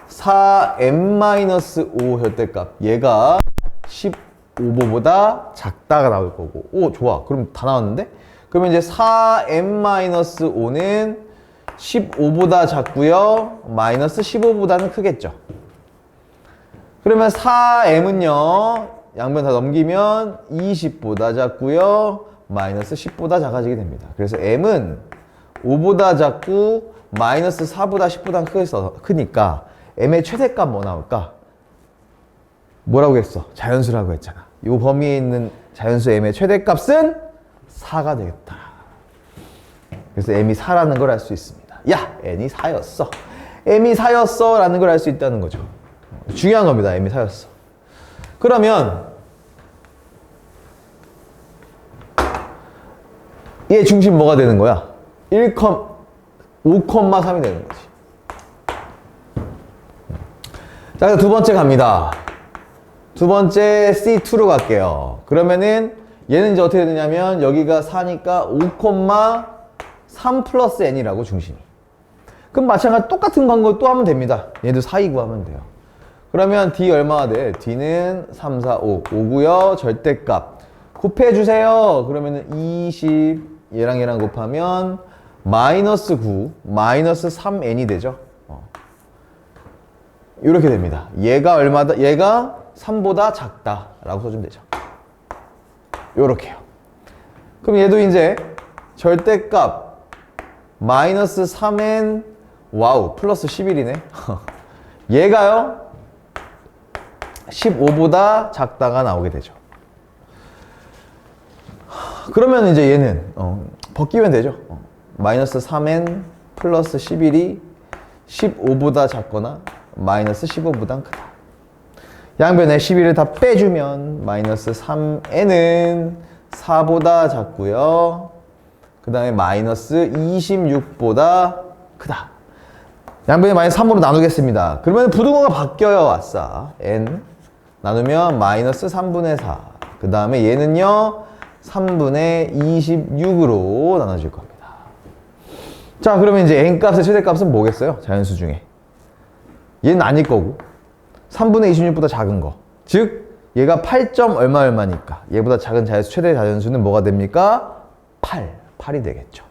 4n-5 절대값. 얘가 15보다 작다가 나올 거고. 오, 좋아. 그럼 다 나왔는데? 그러면 이제 4n-5는 15보다 작고요. 마이너스 15보다는 크겠죠. 그러면 4m은요. 양변 다 넘기면 20보다 작고요. 마이너스 10보다 작아지게 됩니다. 그래서 m은 5보다 작고 마이너스 4보다 10보다 크니까 m의 최대값 뭐 나올까? 뭐라고 했어? 자연수라고 했잖아. 이 범위에 있는 자연수 m의 최대값은 4가 되겠다. 그래서 m이 4라는 걸 알 수 있습니다. 야! n이 4였어. m이 4였어 라는 걸 알 수 있다는 거죠. 중요한 겁니다. m이 4였어. 그러면 얘 중심 뭐가 되는 거야? 5,3이 되는 거지. 자, 그래서 두 번째 갑니다. 두 번째 C2로 갈게요. 그러면은 얘는 이제 어떻게 되냐면 여기가 4니까 5,3 플러스 n이라고 중심이. 그럼 마찬가지 똑같은 방법 또 하면 됩니다. 얘도 4, 2 구하면 돼요. 그러면 D 얼마가 돼? D는 3, 4, 5. 5고요. 절대값. 곱해주세요. 그러면은 20, 얘랑 곱하면 마이너스 9, 마이너스 3n이 되죠. 이렇게 됩니다. 얘가 얼마다? 얘가 3보다 작다라고 써주면 되죠. 요렇게요. 그럼 얘도 이제 절대값 마이너스 3n 와우 플러스 11이네. 얘가요 15보다 작다가 나오게 되죠. 그러면 이제 얘는 벗기면 되죠. 마이너스 3n 플러스 11이 15보다 작거나 마이너스 15보다 크다. 양변에 11을 다 빼주면 마이너스 3n은 4보다 작고요. 그 다음에 마이너스 26보다 크다. 양변에 마이너스 3으로 나누겠습니다. 그러면 부등호가 바뀌어요. 아싸. n 나누면 마이너스 3분의 4. 그 다음에 얘는요 3분의 26으로 나눠질 겁니다. 자, 그러면 이제 n값의 최대값은 뭐겠어요? 자연수 중에 얘는 아닐 거고 3분의 26보다 작은 거, 즉 얘가 8. 얼마니까 얘보다 작은 자연수 최대 자연수는 뭐가 됩니까? 8이 되겠죠.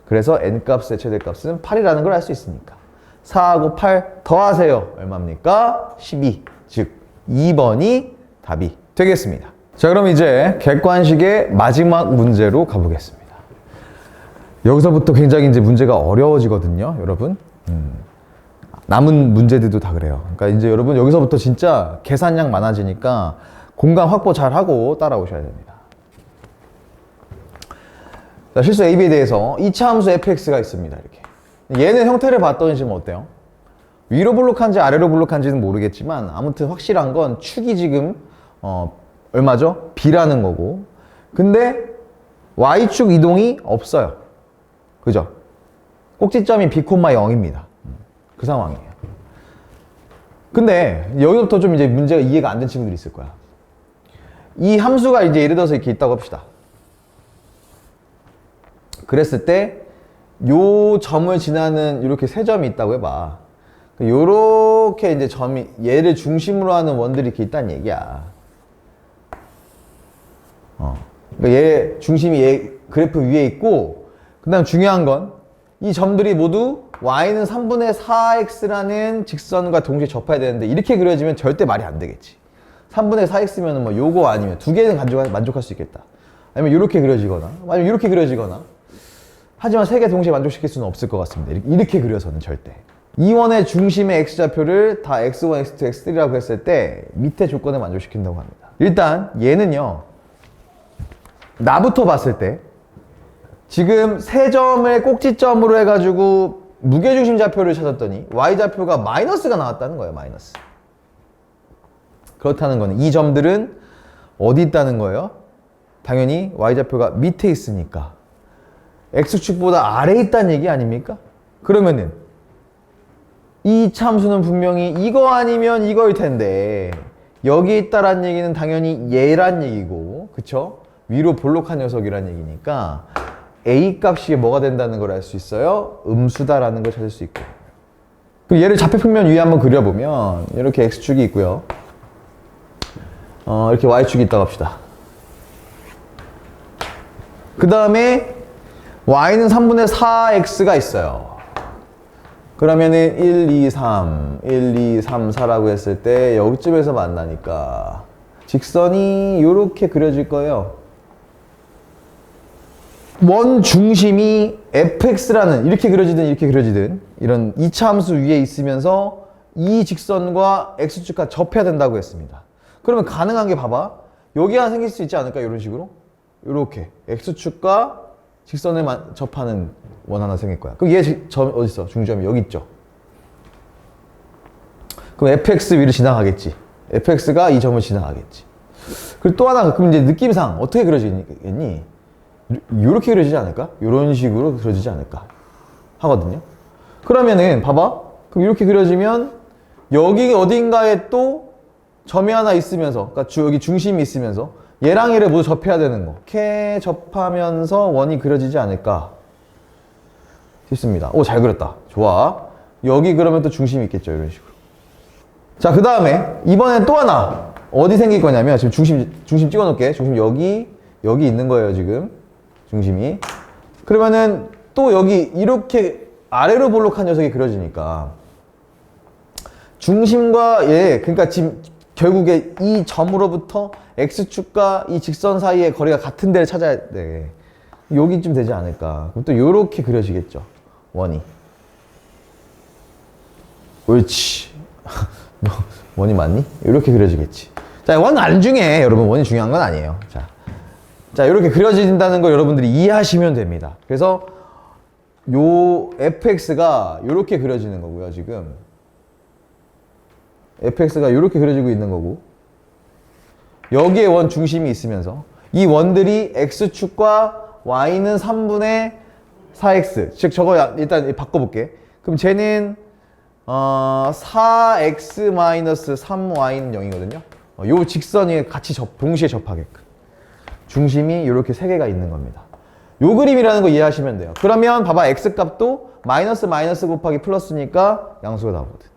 그래서 n값의 최대값은 8이라는 걸 알 수 있으니까 4하고 8 더하세요. 얼마입니까? 12. 즉 2번이 답이 되겠습니다. 자, 그럼 이제 객관식의 마지막 문제로 가보겠습니다. 여기서부터 굉장히 이제 문제가 어려워지거든요, 여러분. 남은 문제들도 다 그래요. 그러니까 이제 여러분 여기서부터 진짜 계산량 많아지니까 공간 확보 잘 하고 따라오셔야 됩니다. 자, 실수 AB에 대해서 이차 함수 fx가 있습니다. 이렇게. 얘는 형태를 봤더니 지금 어때요? 위로 블록한지 아래로 블록한지는 모르겠지만 아무튼 확실한 건 축이 지금 얼마죠? b라는 거고. 근데 y축 이동이 없어요. 그죠? 꼭지점이 b, 0입니다. 그 상황이에요. 근데 여기서부터 좀 이제 문제가 이해가 안 된 친구들이 있을 거야. 이 함수가 이제 예를 들어서 이렇게 있다고 합시다. 그랬을 때 요 점을 지나는 이렇게 세 점이 있다고 해봐. 요렇게 이제 점이 얘를 중심으로 하는 원들이 이렇게 있다는 얘기야. 그러니까 얘 중심이 얘 그래프 위에 있고, 그 다음 중요한 건 이 점들이 모두 y는 3분의 4x라는 직선과 동시에 접해야 되는데 이렇게 그려지면 절대 말이 안 되겠지. 3분의 4x면 뭐 요거 아니면 두 개는 만족할 수 있겠다. 아니면 이렇게 그려지거나 아니면 이렇게 그려지거나. 하지만 세 개 동시에 만족시킬 수는 없을 것 같습니다. 이렇게 그려서는 절대. 이 원의 중심의 x좌표를 다 x1, x2, x3라고 했을 때 밑에 조건을 만족시킨다고 합니다. 일단 얘는요, 나부터 봤을 때 지금 세 점을 꼭지점으로 해가지고 무게중심 좌표를 찾았더니 y좌표가 마이너스가 나왔다는 거예요. 마이너스. 그렇다는 거는 이 점들은 어디 있다는 거예요? 당연히 y좌표가 밑에 있으니까 x축보다 아래에 있다는 얘기 아닙니까? 그러면은 이 참수는 분명히 이거 아니면 이거일 텐데 여기 있다란 얘기는 당연히 얘란 얘기고, 그쵸? 위로 볼록한 녀석이란 얘기니까 A 값이 뭐가 된다는 걸 알 수 있어요. 음수다라는 걸 찾을 수 있고. 그럼 얘를 좌표평면 위에 한번 그려보면 이렇게 X축이 있고요. 이렇게 Y축이 있다고 합시다. 그 다음에 Y는 3분의 4X가 있어요. 그러면은 1, 2, 3, 1, 2, 3, 4라고 했을 때 여기쯤에서 만나니까 직선이 이렇게 그려질 거예요. 원 중심이 fx라는 이렇게 그려지든 이런 2차 함수 위에 있으면서 이 직선과 x축과 접해야 된다고 했습니다. 그러면 가능한 게 봐봐. 여기 하나 생길 수 있지 않을까? 이런 식으로 이렇게 x축과 직선을 접하는 원 하나 생길 거야. 그럼 얘 점 어디 있어? 중점이 여기 있죠. 그럼 fx 위를 지나가겠지. fx가 이 점을 지나가겠지. 그리고 또 하나, 그럼 이제 느낌상 어떻게 그려지겠니? 요렇게 그려지지 않을까? 요런 식으로 그려지지 않을까? 하거든요. 그러면은 봐봐. 그럼 이렇게 그려지면 여기 어딘가에 또 점이 하나 있으면서, 그러니까 여기 중심이 있으면서 얘랑 얘를 모두 접해야 되는 거. 이렇게 접하면서 원이 그려지지 않을까 싶습니다. 오, 잘 그렸다. 좋아. 여기 그러면 또 중심이 있겠죠. 이런 식으로. 자, 그 다음에 이번엔 또 하나 어디 생길 거냐면, 지금 중심 찍어 놓을게. 중심 여기 있는 거예요, 지금. 중심이. 그러면은 또 여기 이렇게 아래로 볼록한 녀석이 그려지니까 중심과 얘, 그러니까 지금 결국에 이 점으로부터 x축과 이 직선 사이의 거리가 같은 데를 찾아야 돼. 여기쯤 되지 않을까. 그럼 또 이렇게 그려지겠죠, 원이. 옳지. 원이 맞니? 이렇게 그려지겠지. 자, 원 안 중요해, 여러분. 원이 중요한 건 아니에요. 자, 이렇게 그려진다는 걸 여러분들이 이해하시면 됩니다. 그래서 요 fx가 이렇게 그려지는 거고요, 지금. fx가 이렇게 그려지고 있는 거고, 여기에 원 중심이 있으면서 이 원들이 x축과 y는 3분의 4x, 즉 저거 일단 바꿔볼게. 그럼 쟤는 4x-3y는 0이거든요. 요 직선이 같이 동시에 접하게끔 중심이 이렇게 세 개가 있는 겁니다. 요 그림이라는 거 이해하시면 돼요. 그러면 봐봐, x값도 마이너스 곱하기 플러스니까 양수가 나오거든.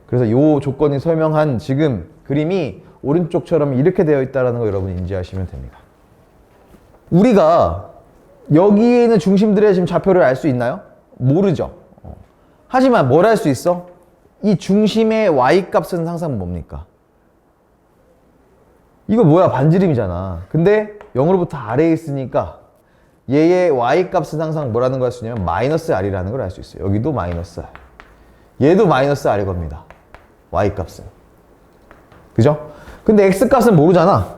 그래서 요 조건이 설명한 지금 그림이 오른쪽처럼 이렇게 되어 있다는 거 여러분 인지하시면 됩니다. 우리가 여기에 있는 중심들의 지금 좌표를 알 수 있나요? 모르죠. 하지만 뭘 할 수 있어? 이 중심의 y값은 항상 뭡니까? 이거 뭐야? 반지름이잖아. 근데 0으로부터 아래에 있으니까 얘의 y값은 항상 뭐라는 걸 알 수 있냐면 마이너스 r이라는 걸 알 수 있어요. 여기도 마이너스 r. 얘도 마이너스 r일 겁니다. y값은. 그죠? 근데 x값은 모르잖아.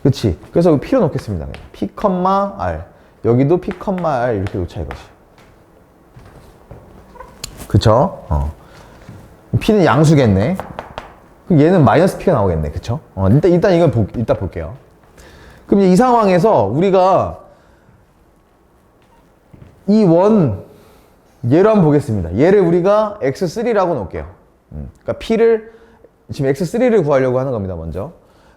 그치? 그래서 p로 놓겠습니다. p, r. 여기도 p, r 이렇게 놓자 이거지. 그쵸? p는 양수겠네. 그럼 얘는 마이너스 p가 나오겠네. 그쵸? 일단 이건 이따 볼게요. 그럼 이 상황에서 우리가 이 원, 얘를 한번 보겠습니다. 얘를 우리가 x3라고 놓을게요. 그러니까 p를, 지금 x3를 구하려고 하는 겁니다, 먼저.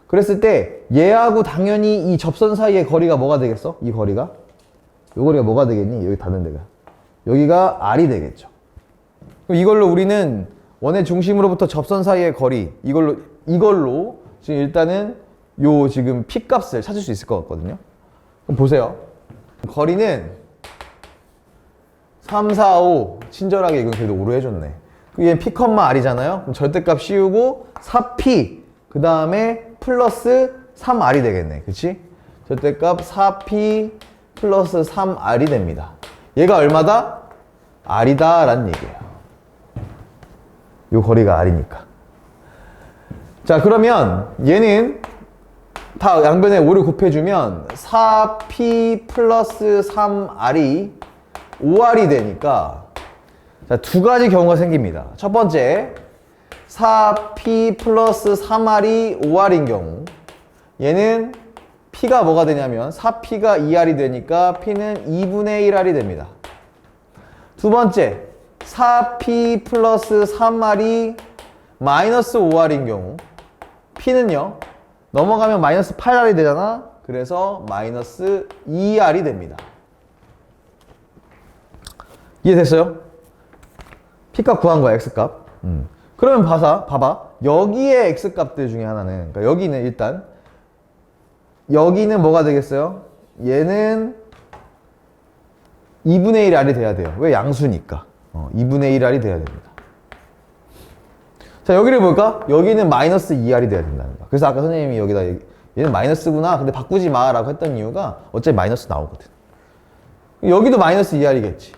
그랬을 때 얘하고 당연히 이 접선 사이의 거리가 뭐가 되겠어? 이 거리가? 이 거리가 뭐가 되겠니? 여기 닿는 데가. 여기가 r이 되겠죠. 그럼 이걸로 우리는 원의 중심으로부터 접선 사이의 거리, 이걸로 지금 일단은 요 지금 p 값을 찾을 수 있을 것 같거든요. 그럼 보세요. 거리는 3, 4, 5. 친절하게 이건 그래도 5로 해줬네. 얘는 p, r이잖아요. 그럼 절대값 씌우고 4p 그 다음에 플러스 3r이 되겠네. 그치? 절대값 4p 플러스 3r이 됩니다. 얘가 얼마다? r이다 라는 얘기예요. 요 거리가 r이니까. 자, 그러면 얘는 다 양변에 5를 곱해주면 4p 플러스 3r이 5r이 되니까, 자, 두 가지 경우가 생깁니다. 첫 번째, 4p 플러스 3r이 5r인 경우, 얘는 p가 뭐가 되냐면 4p가 2r이 되니까 p는 2분의 1r이 됩니다. 두 번째, 4p 플러스 3r이 마이너스 5r인 경우, P는요 넘어가면 마이너스 8R이 되잖아. 그래서 마이너스 2R이 됩니다. 이해됐어요? P값 구한 거야, X값. 그러면 봐봐. 여기에 X값들 중에 하나는, 그러니까 여기는 일단, 여기는 뭐가 되겠어요? 얘는 2분의 1R이 돼야 돼요. 왜? 양수니까. 2분의 1R이 돼야 됩니다. 자, 여기를 볼까? 여기는 마이너스 2R이 돼야 된다는 거야. 그래서 아까 선생님이 여기다 얘는 마이너스구나. 근데 바꾸지 마. 라고 했던 이유가 어차피 마이너스 나오거든. 여기도 마이너스 2R이겠지.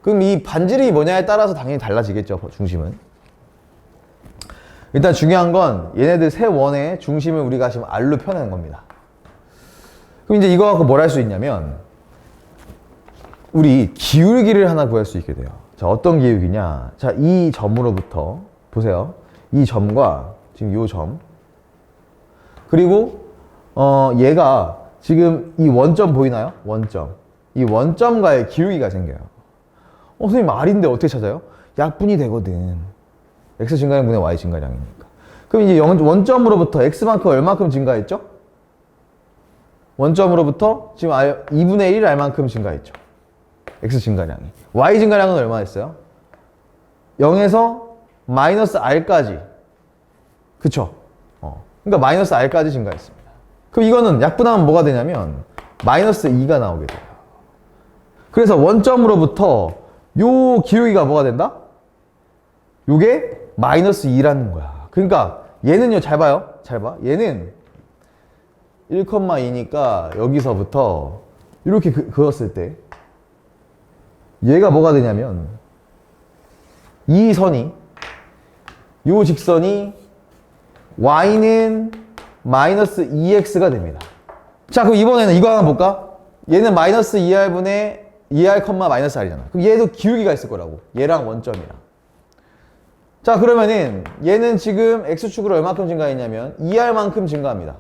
그럼 이 반지름이 뭐냐에 따라서 당연히 달라지겠죠, 중심은. 일단 중요한 건 얘네들 세 원의 중심을 우리가 지금 R로 펴내는 겁니다. 그럼 이제 이거 갖고 뭘 할 수 있냐면 우리 기울기를 하나 구할 수 있게 돼요. 자, 어떤 기울기냐? 자, 이 점으로부터 보세요. 이 점과 지금 요 점. 그리고 얘가 지금 이 원점 보이나요? 원점. 이 원점과의 기울기가 생겨요. 선생님 R인데 어떻게 찾아요? 약분이 되거든. X 증가량분의 Y 증가량이니까. 그럼 이제 원점으로부터 X만큼 얼마큼 증가했죠? 원점으로부터 지금 2분의 1 R만큼 증가했죠. X 증가량이. Y 증가량은 얼마 됐어요? 0에서 마이너스 R까지. 그쵸? 그러니까 마이너스 R까지 증가했습니다. 그럼 이거는 약분하면 뭐가 되냐면 마이너스 2가 나오게 돼요. 그래서 원점으로부터 요 기울기가 뭐가 된다? 요게 마이너스 2라는 거야. 그러니까 얘는요, 잘 봐요. 잘 봐. 얘는 1,2니까 여기서부터 이렇게 그었을 때 얘가 뭐가 되냐면 이 선이 요 직선이 y는 마이너스 2x가 됩니다. 자, 그럼 이번에는 이거 하나 볼까? 얘는 마이너스 2r분의 2r, 마이너스 r이잖아. 그럼 얘도 기울기가 있을 거라고. 얘랑 원점이랑. 자, 그러면은 얘는 지금 x축으로 얼마큼 증가했냐면 2r만큼 증가합니다.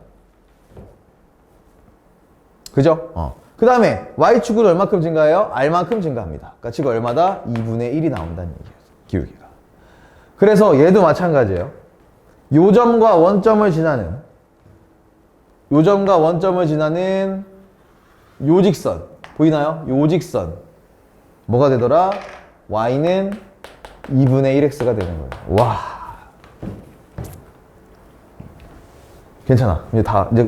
그죠? 그 다음에 y축으로 얼마큼 증가해요? r만큼 증가합니다. 그러니까 지금 얼마다? 2분의 1이 나온다는 얘기예요. 기울기가. 그래서 얘도 마찬가지예요. 요 점과 원점을 지나는 요 직선 보이나요? 요 직선 뭐가 되더라? y는 2분의 1x가 되는 거예요. 와, 괜찮아.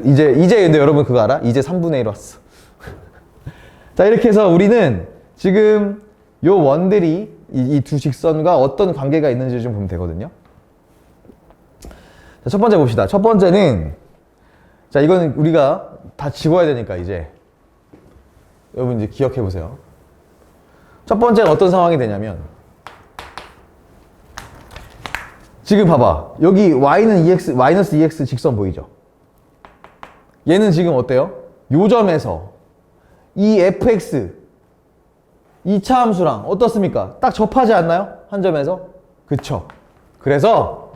이제 근데 여러분 그거 알아? 이제 3분의 1 왔어. 자, 이렇게 해서 우리는 지금 요 원들이 이 두 직선과 어떤 관계가 있는지 좀 보면 되거든요. 자, 첫 번째 봅시다. 첫 번째는, 자, 이거는 우리가 다 지워야 되니까 이제 여러분 이제 기억해 보세요. 첫 번째는 어떤 상황이 되냐면 지금 봐봐. 여기 y는 마이너스 2x 직선 보이죠? 얘는 지금 어때요? 요 점에서 이 fx 2차 함수랑 어떻습니까? 딱 접하지 않나요? 한 점에서? 그쵸? 그래서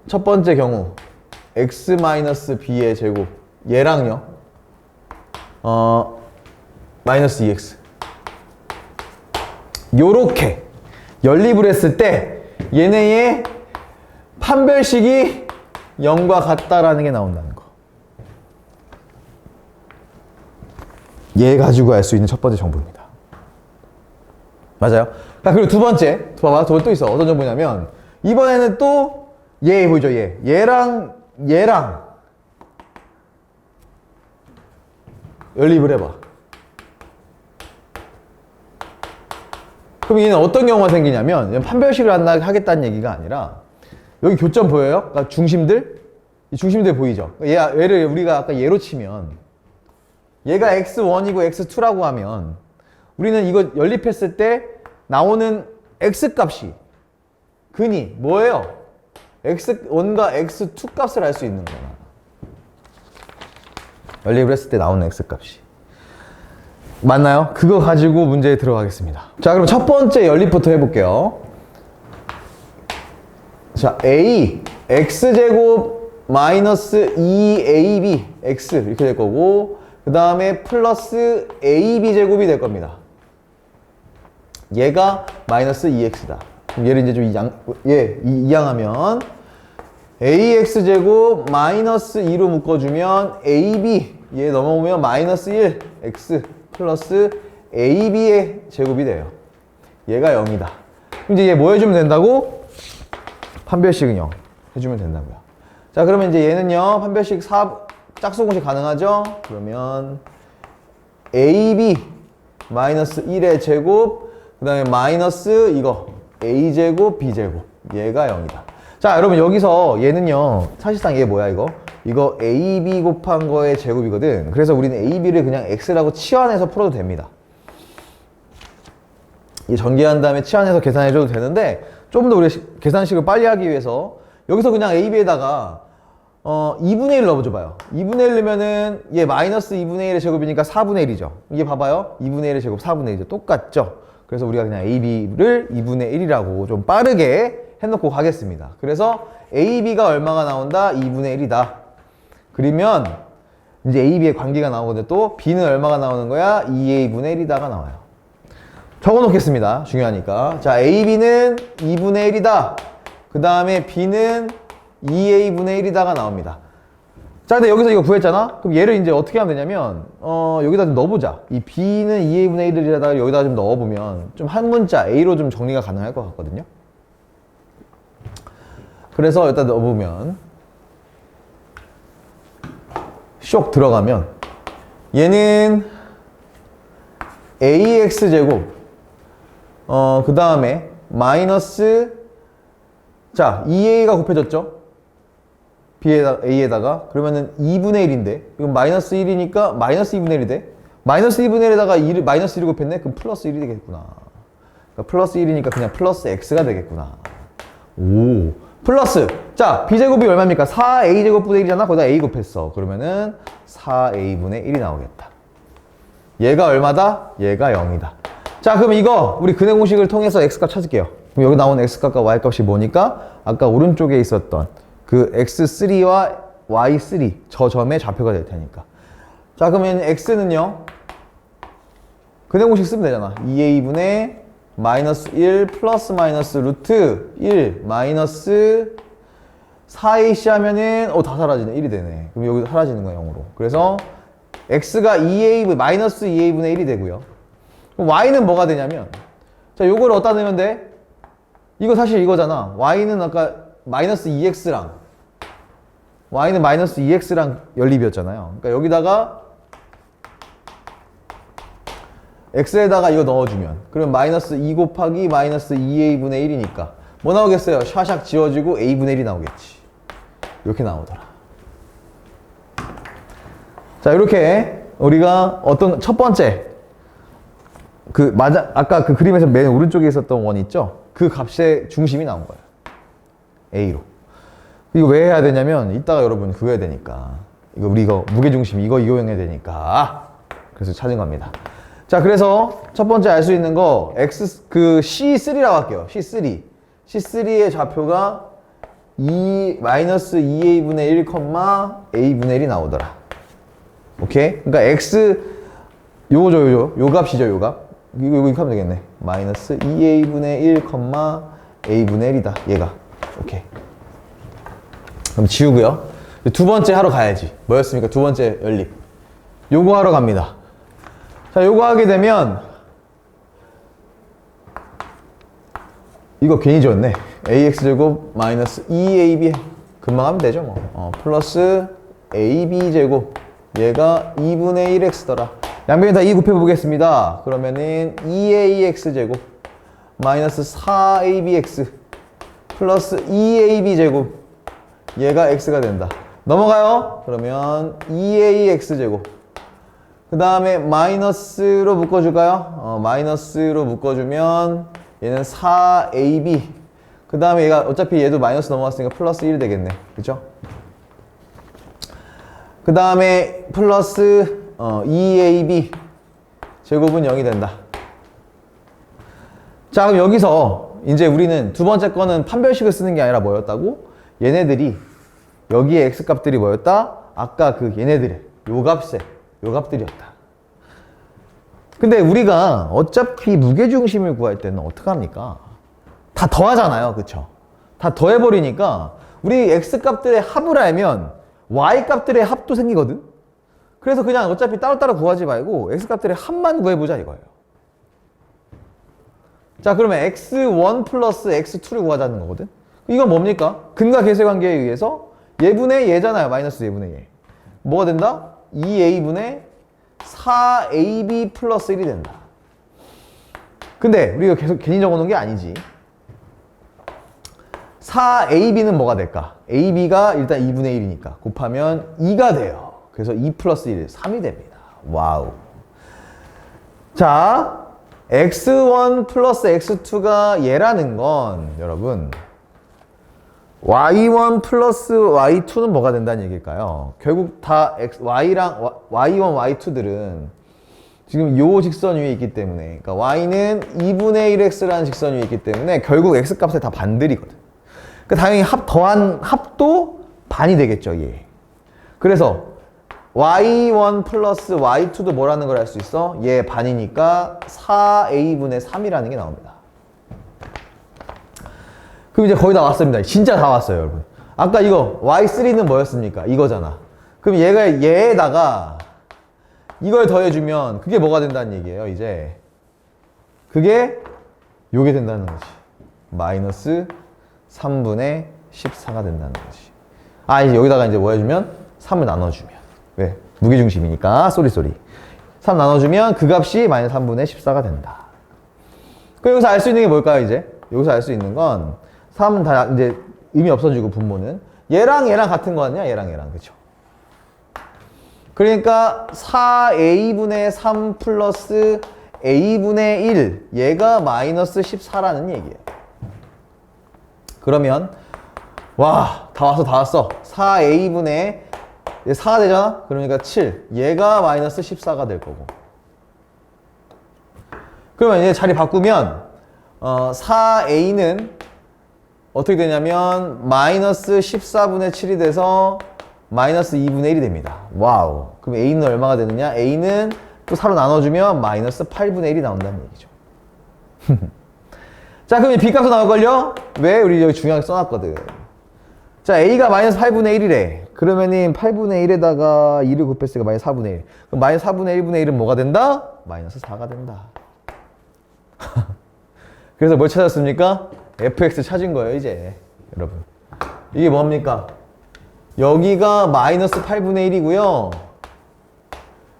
첫 번째 경우 x-b의 제곱 얘랑요 마이너스 2x 요렇게 연립을 했을 때 얘네의 판별식이 0과 같다라는 게 나온다는 거. 얘 가지고 알 수 있는 첫 번째 정보입니다. 맞아요? 자, 그리고 두 번째, 봐봐, 두 번 또 있어. 어떤 정보냐면 이번에는 또 얘 보이죠? 얘랑 연립을 해봐. 그럼 얘는 어떤 경우가 생기냐면 판별식을 하겠다는 얘기가 아니라 여기 교점 보여요? 그러니까 이 중심들 보이죠? 얘를 우리가 아까 얘로 치면 얘가 x1이고 x2라고 하면 우리는 이거 연립했을 때 나오는 x값이 근이 뭐예요? x1과 x2 값을 알 수 있는 거야. 연립을 했을 때 나오는 x값이. 맞나요? 그거 가지고 문제에 들어가겠습니다. 자, 그럼 첫 번째 연립부터 해볼게요. 자, a x제곱 마이너스 2ab x 이렇게 될 거고 그 다음에 플러스 ab제곱이 될 겁니다. 얘가 마이너스 2x다. 그럼 얘를 이제 좀 이양하면 ax제곱 마이너스 2로 묶어주면 ab 얘 넘어오면 마이너스 1 x 플러스 ab의 제곱이 돼요. 얘가 0이다. 이제 얘 뭐 해주면 된다고? 판별식은 0 해주면 된다고요. 자, 그러면 이제 얘는요, 판별식 짝수공식 가능하죠? 그러면 ab 마이너스 1의 제곱, 그 다음에 마이너스 이거 a제곱 b제곱, 얘가 0이다. 자, 여러분 여기서 얘는요, 사실상 얘 뭐야 이거? 이거 ab 곱한 거의 제곱이거든. 그래서 우리는 ab를 그냥 x라고 치환해서 풀어도 됩니다. 이 전개한 다음에 치환해서 계산해줘도 되는데, 좀 더 우리 계산식을 빨리 하기 위해서 여기서 그냥 ab에다가 2분의 1 넣어줘봐요. 2분의 1 넣으면은 얘 마이너스 2분의 1의 제곱이니까 4분의 1이죠. 이게 봐봐요. 2분의 1의 제곱 4분의 1이죠. 똑같죠? 그래서 우리가 그냥 ab를 2분의 1이라고 좀 빠르게 해놓고 가겠습니다. 그래서 ab가 얼마가 나온다? 2분의 1이다. 그러면 이제 ab의 관계가 나오거든요. 또 b는 얼마가 나오는 거야? 2a분의 1이다가 나와요. 적어놓겠습니다. 중요하니까. 자, ab는 2분의 1이다. 그 다음에 b는 2a분의 1이다가 나옵니다. 자, 근데 여기서 이거 구했잖아? 그럼 얘를 이제 어떻게 하면 되냐면, 여기다 좀 넣어보자. 이 b는 2a분의 1이라다가 여기다 좀 넣어보면, 좀 한 문자 a로 좀 정리가 가능할 것 같거든요? 그래서 여기다 넣어보면, 쇽 들어가면, 얘는 ax제곱, 그 다음에 마이너스, 자, 2a가 곱해졌죠? a에다가 그러면은 2분의 1인데 이건 마이너스 1이니까 마이너스 2분의 1이 돼. 마이너스 2분의 1에다가 2를 마이너스 1을 곱했네? 그럼 플러스 1이 되겠구나. 그러니까 플러스 1이니까 그냥 플러스 x가 되겠구나. 오, 플러스, 자, b제곱이 얼마입니까? 4a제곱분의 1이잖아. 거기다 a 곱했어. 그러면은 4a분의 1이 나오겠다. 얘가 얼마다? 얘가 0이다. 자, 그럼 이거 우리 근해 공식을 통해서 x값 찾을게요. 그럼 여기 나온 x값과 y값이 뭐니까? 아까 오른쪽에 있었던 그 x3와 y3 저 점의 좌표가 될 테니까. 자, 그러면 x는요, 근해 공식 쓰면 되잖아. 2a분의 마이너스 1 플러스 마이너스 루트 1 마이너스 4ac 하면은 다 사라지네. 1이 되네. 그럼 여기 사라지는 거야, 0으로. 그래서 x가 2a 마이너스 2a분의 1이 되고요. 그럼 y는 뭐가 되냐면, 자, 요거를 어디다 넣으면 돼? 이거 사실 이거잖아. y는 아까 마이너스 2x랑 y는 마이너스 2x랑 연립이었잖아요. 그러니까 여기다가 x에다가 이거 넣어주면, 그럼 마이너스 2 곱하기 마이너스 2a분의 1이니까 뭐 나오겠어요? 샤샥 지워지고 a분의 1이 나오겠지. 이렇게 나오더라. 자, 이렇게 우리가 어떤 첫 번째 아까 그 그림에서 맨 오른쪽에 있었던 원 있죠? 그 값의 중심이 나온 거예요. a로. 이거 왜 해야 되냐면 이따가 여러분 그거 해야 되니까, 우리 이거 무게중심 이거 이용해야 되니까, 그래서 찾은 겁니다. 자, 그래서 첫 번째 알 수 있는 거 C3라고 할게요. C3의 좌표가 마이너스 2a분의 1, a분의 1이 나오더라. 오케이? 그러니까 x 요 값이죠, 요 값. 이거 하면 되겠네. 마이너스 2a분의 1, a분의 1이다. 얘가. 오케이. 그럼 지우고요. 두 번째 하러 가야지. 뭐였습니까? 두 번째 연립. 요거 하러 갑니다. 자, 요거 하게 되면 이거 괜히 지웠네. ax제곱 마이너스 2ab 금방 하면 되죠 뭐. 플러스 ab제곱 얘가 2분의 1x더라. 양변에 다 2 곱해보겠습니다. 그러면은 2ax제곱 마이너스 4abx 플러스 2ab제곱 얘가 x가 된다. 넘어가요. 그러면 2ax제곱 그 다음에 마이너스로 묶어줄까요? 마이너스로 묶어주면 얘는 4ab 그 다음에 얘가 어차피 얘도 마이너스 넘어갔으니까 플러스 1 되겠네. 그죠? 그 다음에 플러스 2ab 제곱은 0이 된다. 자, 그럼 여기서 이제 우리는 두 번째 거는 판별식을 쓰는 게 아니라 뭐였다고? 얘네들이 여기에 x값들이 뭐였다? 아까 그 얘네들의 요 값들이었다. 근데 우리가 어차피 무게중심을 구할 때는 어떡합니까? 다 더하잖아요. 그쵸? 다 더해버리니까 우리 x 값들의 합을 알면 y 값들의 합도 생기거든. 그래서 그냥 어차피 따로따로 구하지 말고 x 값들의 합만 구해보자 이거예요. 자, 그러면 x1 플러스 x2를 구하자는 거거든. 이건 뭡니까? 근과 계세 관계에 의해서 얘분의 얘잖아요. 마이너스 얘분의 얘. 뭐가 된다? 2a분의 4ab 플러스 1이 된다. 근데 우리가 계속 괜히 적어놓은 게 아니지. 4ab는 뭐가 될까? ab가 일단 2분의 1이니까 곱하면 2가 돼요. 그래서 2 플러스 1, 3이 됩니다. 와우. 자, x1 플러스 x2가 얘라는 건 여러분 y1 플러스 y2는 뭐가 된다는 얘기일까요? 결국 다 y랑 y1, y2들은 지금 요 직선 위에 있기 때문에, 그러니까 y는 2분의 1x라는 직선 위에 있기 때문에 결국 x 값에 다 반들이거든. 그러니까 당연히 더한 합도 반이 되겠죠, 얘. 그래서 y1 플러스 y2도 뭐라는 걸 알 수 있어? 얘 반이니까 4a분의 3이라는 게 나옵니다. 그럼 이제 거의 다 왔습니다. 진짜 다 왔어요, 여러분. 아까 이거 y3는 뭐였습니까? 이거잖아. 그럼 얘에다가 이걸 더해주면 그게 뭐가 된다는 얘기예요, 이제. 그게 요게 된다는 거지. 마이너스 3분의 14가 된다는 거지. 아, 이제 여기다가 이제 뭐 해주면 3을 나눠주면. 왜? 무게중심이니까. 쏘리. 3 나눠주면 그 값이 마이너스 3분의 14가 된다. 그럼 여기서 알 수 있는 게 뭘까요, 이제? 여기서 알 수 있는 건 3은 다 이제 의미 없어지고 분모는 얘랑 같은 거 같냐? 얘랑 그쵸? 그러니까 4a분의 3 플러스 a분의 1 얘가 마이너스 14라는 얘기예요. 그러면 와, 다 왔어. 4a분의 4가 되잖아? 그러니까 7 얘가 마이너스 14가 될 거고. 그러면 이제 자리 바꾸면 4a는 어떻게 되냐면 마이너스 14분의 7이 돼서 마이너스 2분의 1이 됩니다. 와우. 그럼 a는 얼마가 되느냐? a는 또 4로 나눠주면 마이너스 8분의 1이 나온다는 얘기죠. 자, 그럼 이 b값도 나올걸요? 왜? 우리 여기 중요하게 써놨거든. 자, a가 마이너스 8분의 1이래. 그러면은 8분의 1에다가 2를 곱했으니까 마이너스 4분의 1. 그럼 마이너스 4분의 1분의 1은 뭐가 된다? 마이너스 4가 된다. 그래서 뭘 찾았습니까? fx 찾은 거예요, 이제. 여러분. 이게 뭡니까? 여기가 마이너스 8분의 1이고요.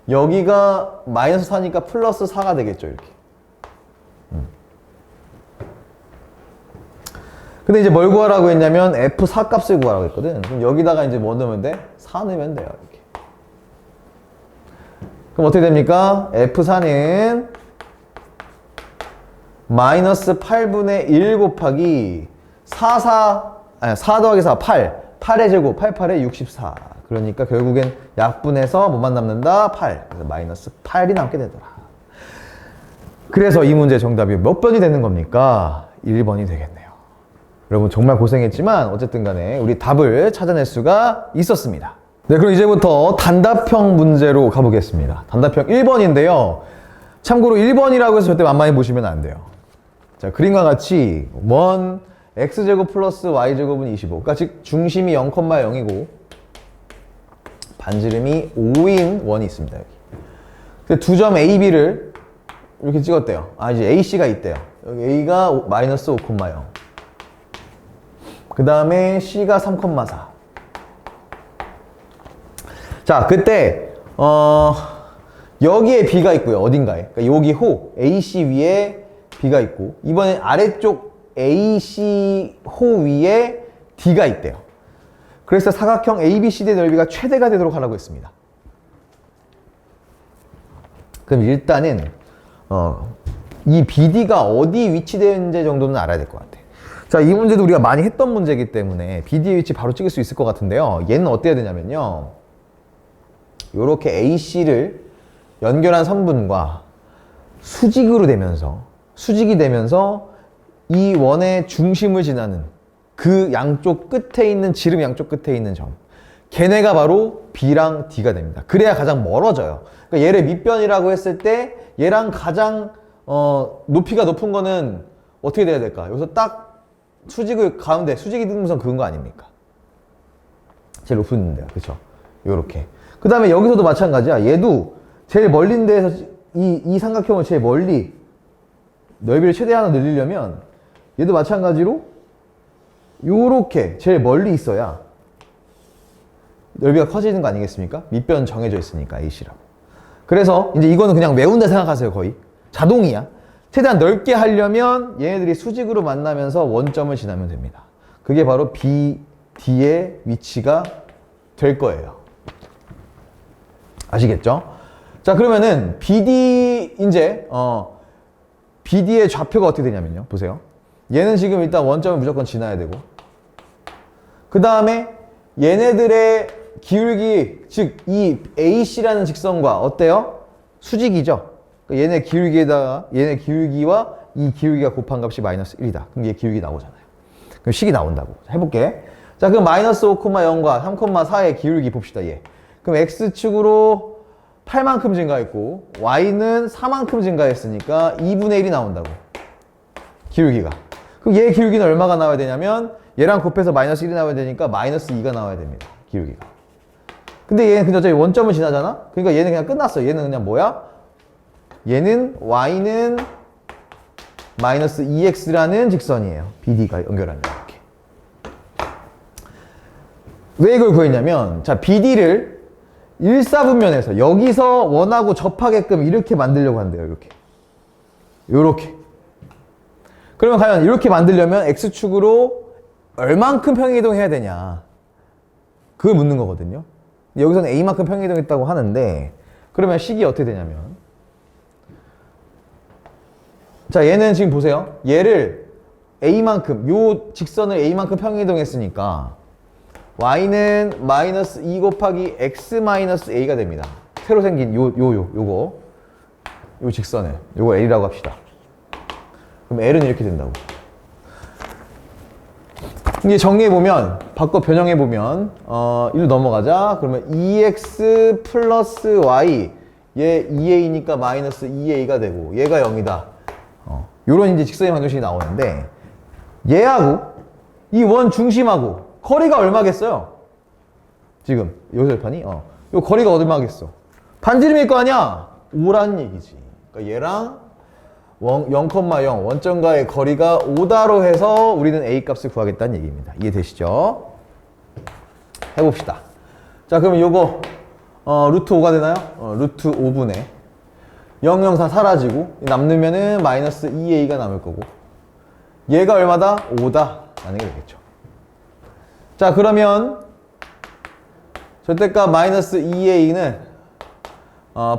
여기가 마이너스 4니까 플러스 4가 되겠죠, 이렇게. 근데 이제 뭘 구하라고 했냐면 f4 값을 구하라고 했거든. 그럼 여기다가 이제 뭐 넣으면 돼? 4 넣으면 돼요, 이렇게. 그럼 어떻게 됩니까? f4는 마이너스 8분의 1 곱하기 4 더하기 4, 8의 제곱, 88의 64. 그러니까 결국엔 약분해서 뭐만 남는다? 8. 그래서 마이너스 8이 남게 되더라. 그래서 이 문제 정답이 몇 번이 되는 겁니까? 1번이 되겠네요. 여러분 정말 고생했지만 어쨌든 간에 우리 답을 찾아낼 수가 있었습니다. 네, 그럼 이제부터 단답형 문제로 가보겠습니다. 단답형 1번인데요. 참고로 1번이라고 해서 절대 만만히 보시면 안 돼요. 자, 그림과 같이 원 x제곱 플러스 y제곱은 25. 그러니까 즉 중심이 0,0이고 반지름이 5인 원이 있습니다. 여기. 두 점 A, B를 이렇게 찍었대요. 아, 이제 AC가 있대요. 여기 A가 마이너스 5,0. 그 다음에 C가 3,4. 자, 그때 여기에 B가 있고요. 어딘가에. 그러니까 여기 호 AC 위에 B가 있고 이번에 아래쪽 AC 호 위에 D가 있대요. 그래서 사각형 ABCD의 넓이가 최대가 되도록 하라고 했습니다. 그럼 일단은 이 BD가 어디 위치되어 있는지 정도는 알아야 될 것 같아. 자, 이 문제도 우리가 많이 했던 문제이기 때문에 BD의 위치 바로 찍을 수 있을 것 같은데요. 얘는 어때야 되냐면요. 요렇게 AC를 연결한 선분과 수직이 되면서 이 원의 중심을 지나는 그 양쪽 끝에 있는 지름 양쪽 끝에 있는 점, 걔네가 바로 B랑 D가 됩니다. 그래야 가장 멀어져요. 그러니까 얘를 밑변이라고 했을 때 얘랑 가장 높이가 높은 거는 어떻게 돼야 될까? 여기서 딱 수직이 등무선 그은 거 아닙니까? 제일 높은 데가. 그쵸? 요렇게. 그 다음에 여기서도 마찬가지야. 얘도 제일 멀린 데에서 이 삼각형을 제일 멀리 넓이를 최대한 늘리려면 얘도 마찬가지로 요렇게 제일 멀리 있어야 넓이가 커지는 거 아니겠습니까? 밑변 정해져 있으니까 H라고. 그래서 이제 이거는 그냥 외운다 생각하세요. 거의 자동이야. 최대한 넓게 하려면 얘네들이 수직으로 만나면서 원점을 지나면 됩니다. 그게 바로 BD의 위치가 될 거예요. 아시겠죠? 자, 그러면은 BD 이제 BD의 좌표가 어떻게 되냐면요. 보세요. 얘는 지금 일단 원점을 무조건 지나야 되고, 그 다음에 얘네들의 기울기, 즉 이 AC라는 직선과 어때요? 수직이죠. 그러니까 얘네 기울기에다가 얘네 기울기와 이 기울기가 곱한 값이 마이너스 1이다. 그럼 얘 기울기 나오잖아요. 그럼 식이 나온다고. 해볼게. 자, 그럼 마이너스 5,0과 3,4의 기울기 봅시다. 얘. 그럼 X축으로 8만큼 증가했고 Y는 4만큼 증가했으니까 2분의 1이 나온다고. 기울기가. 그럼 얘 기울기는 얼마가 나와야 되냐면 얘랑 곱해서 마이너스 1이 나와야 되니까 마이너스 2가 나와야 됩니다. 기울기가. 근데 얘는 그냥 어차피 원점을 지나잖아? 그러니까 얘는 그냥 끝났어. 얘는 그냥 뭐야? 얘는 Y는 마이너스 2X라는 직선이에요. BD가 연결하는 이렇게. 왜 이걸 구했냐면, 자, BD를 1사분면에서 여기서 원하고 접하게끔 이렇게 만들려고 한대요. 이렇게. 요렇게. 그러면 과연 이렇게 만들려면 X축으로 얼만큼 평행이동해야 되냐. 그걸 묻는 거거든요. 여기서는 A만큼 평행이동했다고 하는데, 그러면 식이 어떻게 되냐면, 자, 얘는 지금 보세요. 얘를 A만큼, 요 직선을 A만큼 평행이동했으니까 Y는 마이너스 2 곱하기 X 마이너스 A가 됩니다. 새로 생긴 요거 직선을, 요거 L이라고 합시다. 그럼 L은 이렇게 된다고. 이제 정리해보면, 바꿔 변형해보면, 이리로 넘어가자. 그러면 2x 플러스 y, 얘 2a니까 마이너스 2a가 되고, 얘가 0이다. 요런 이제 직선의 방정식이 나오는데, 얘하고, 이 원 중심하고, 거리가 얼마겠어요? 지금, 여기서 판이? 요 거리가 얼마겠어? 반지름일 거 아니야? 5란 얘기지. 그러니까 얘랑 0,0 원점과의 거리가 5다로 해서 우리는 A 값을 구하겠다는 얘기입니다. 이해되시죠? 해봅시다. 자, 그러면 요거 루트 5가 되나요? 루트 5분의 0,0,4 사라지고 남으면은 마이너스 2A가 남을 거고, 얘가 얼마다? 5다 라는 게 되겠죠. 자, 그러면 절대값 마이너스 2A는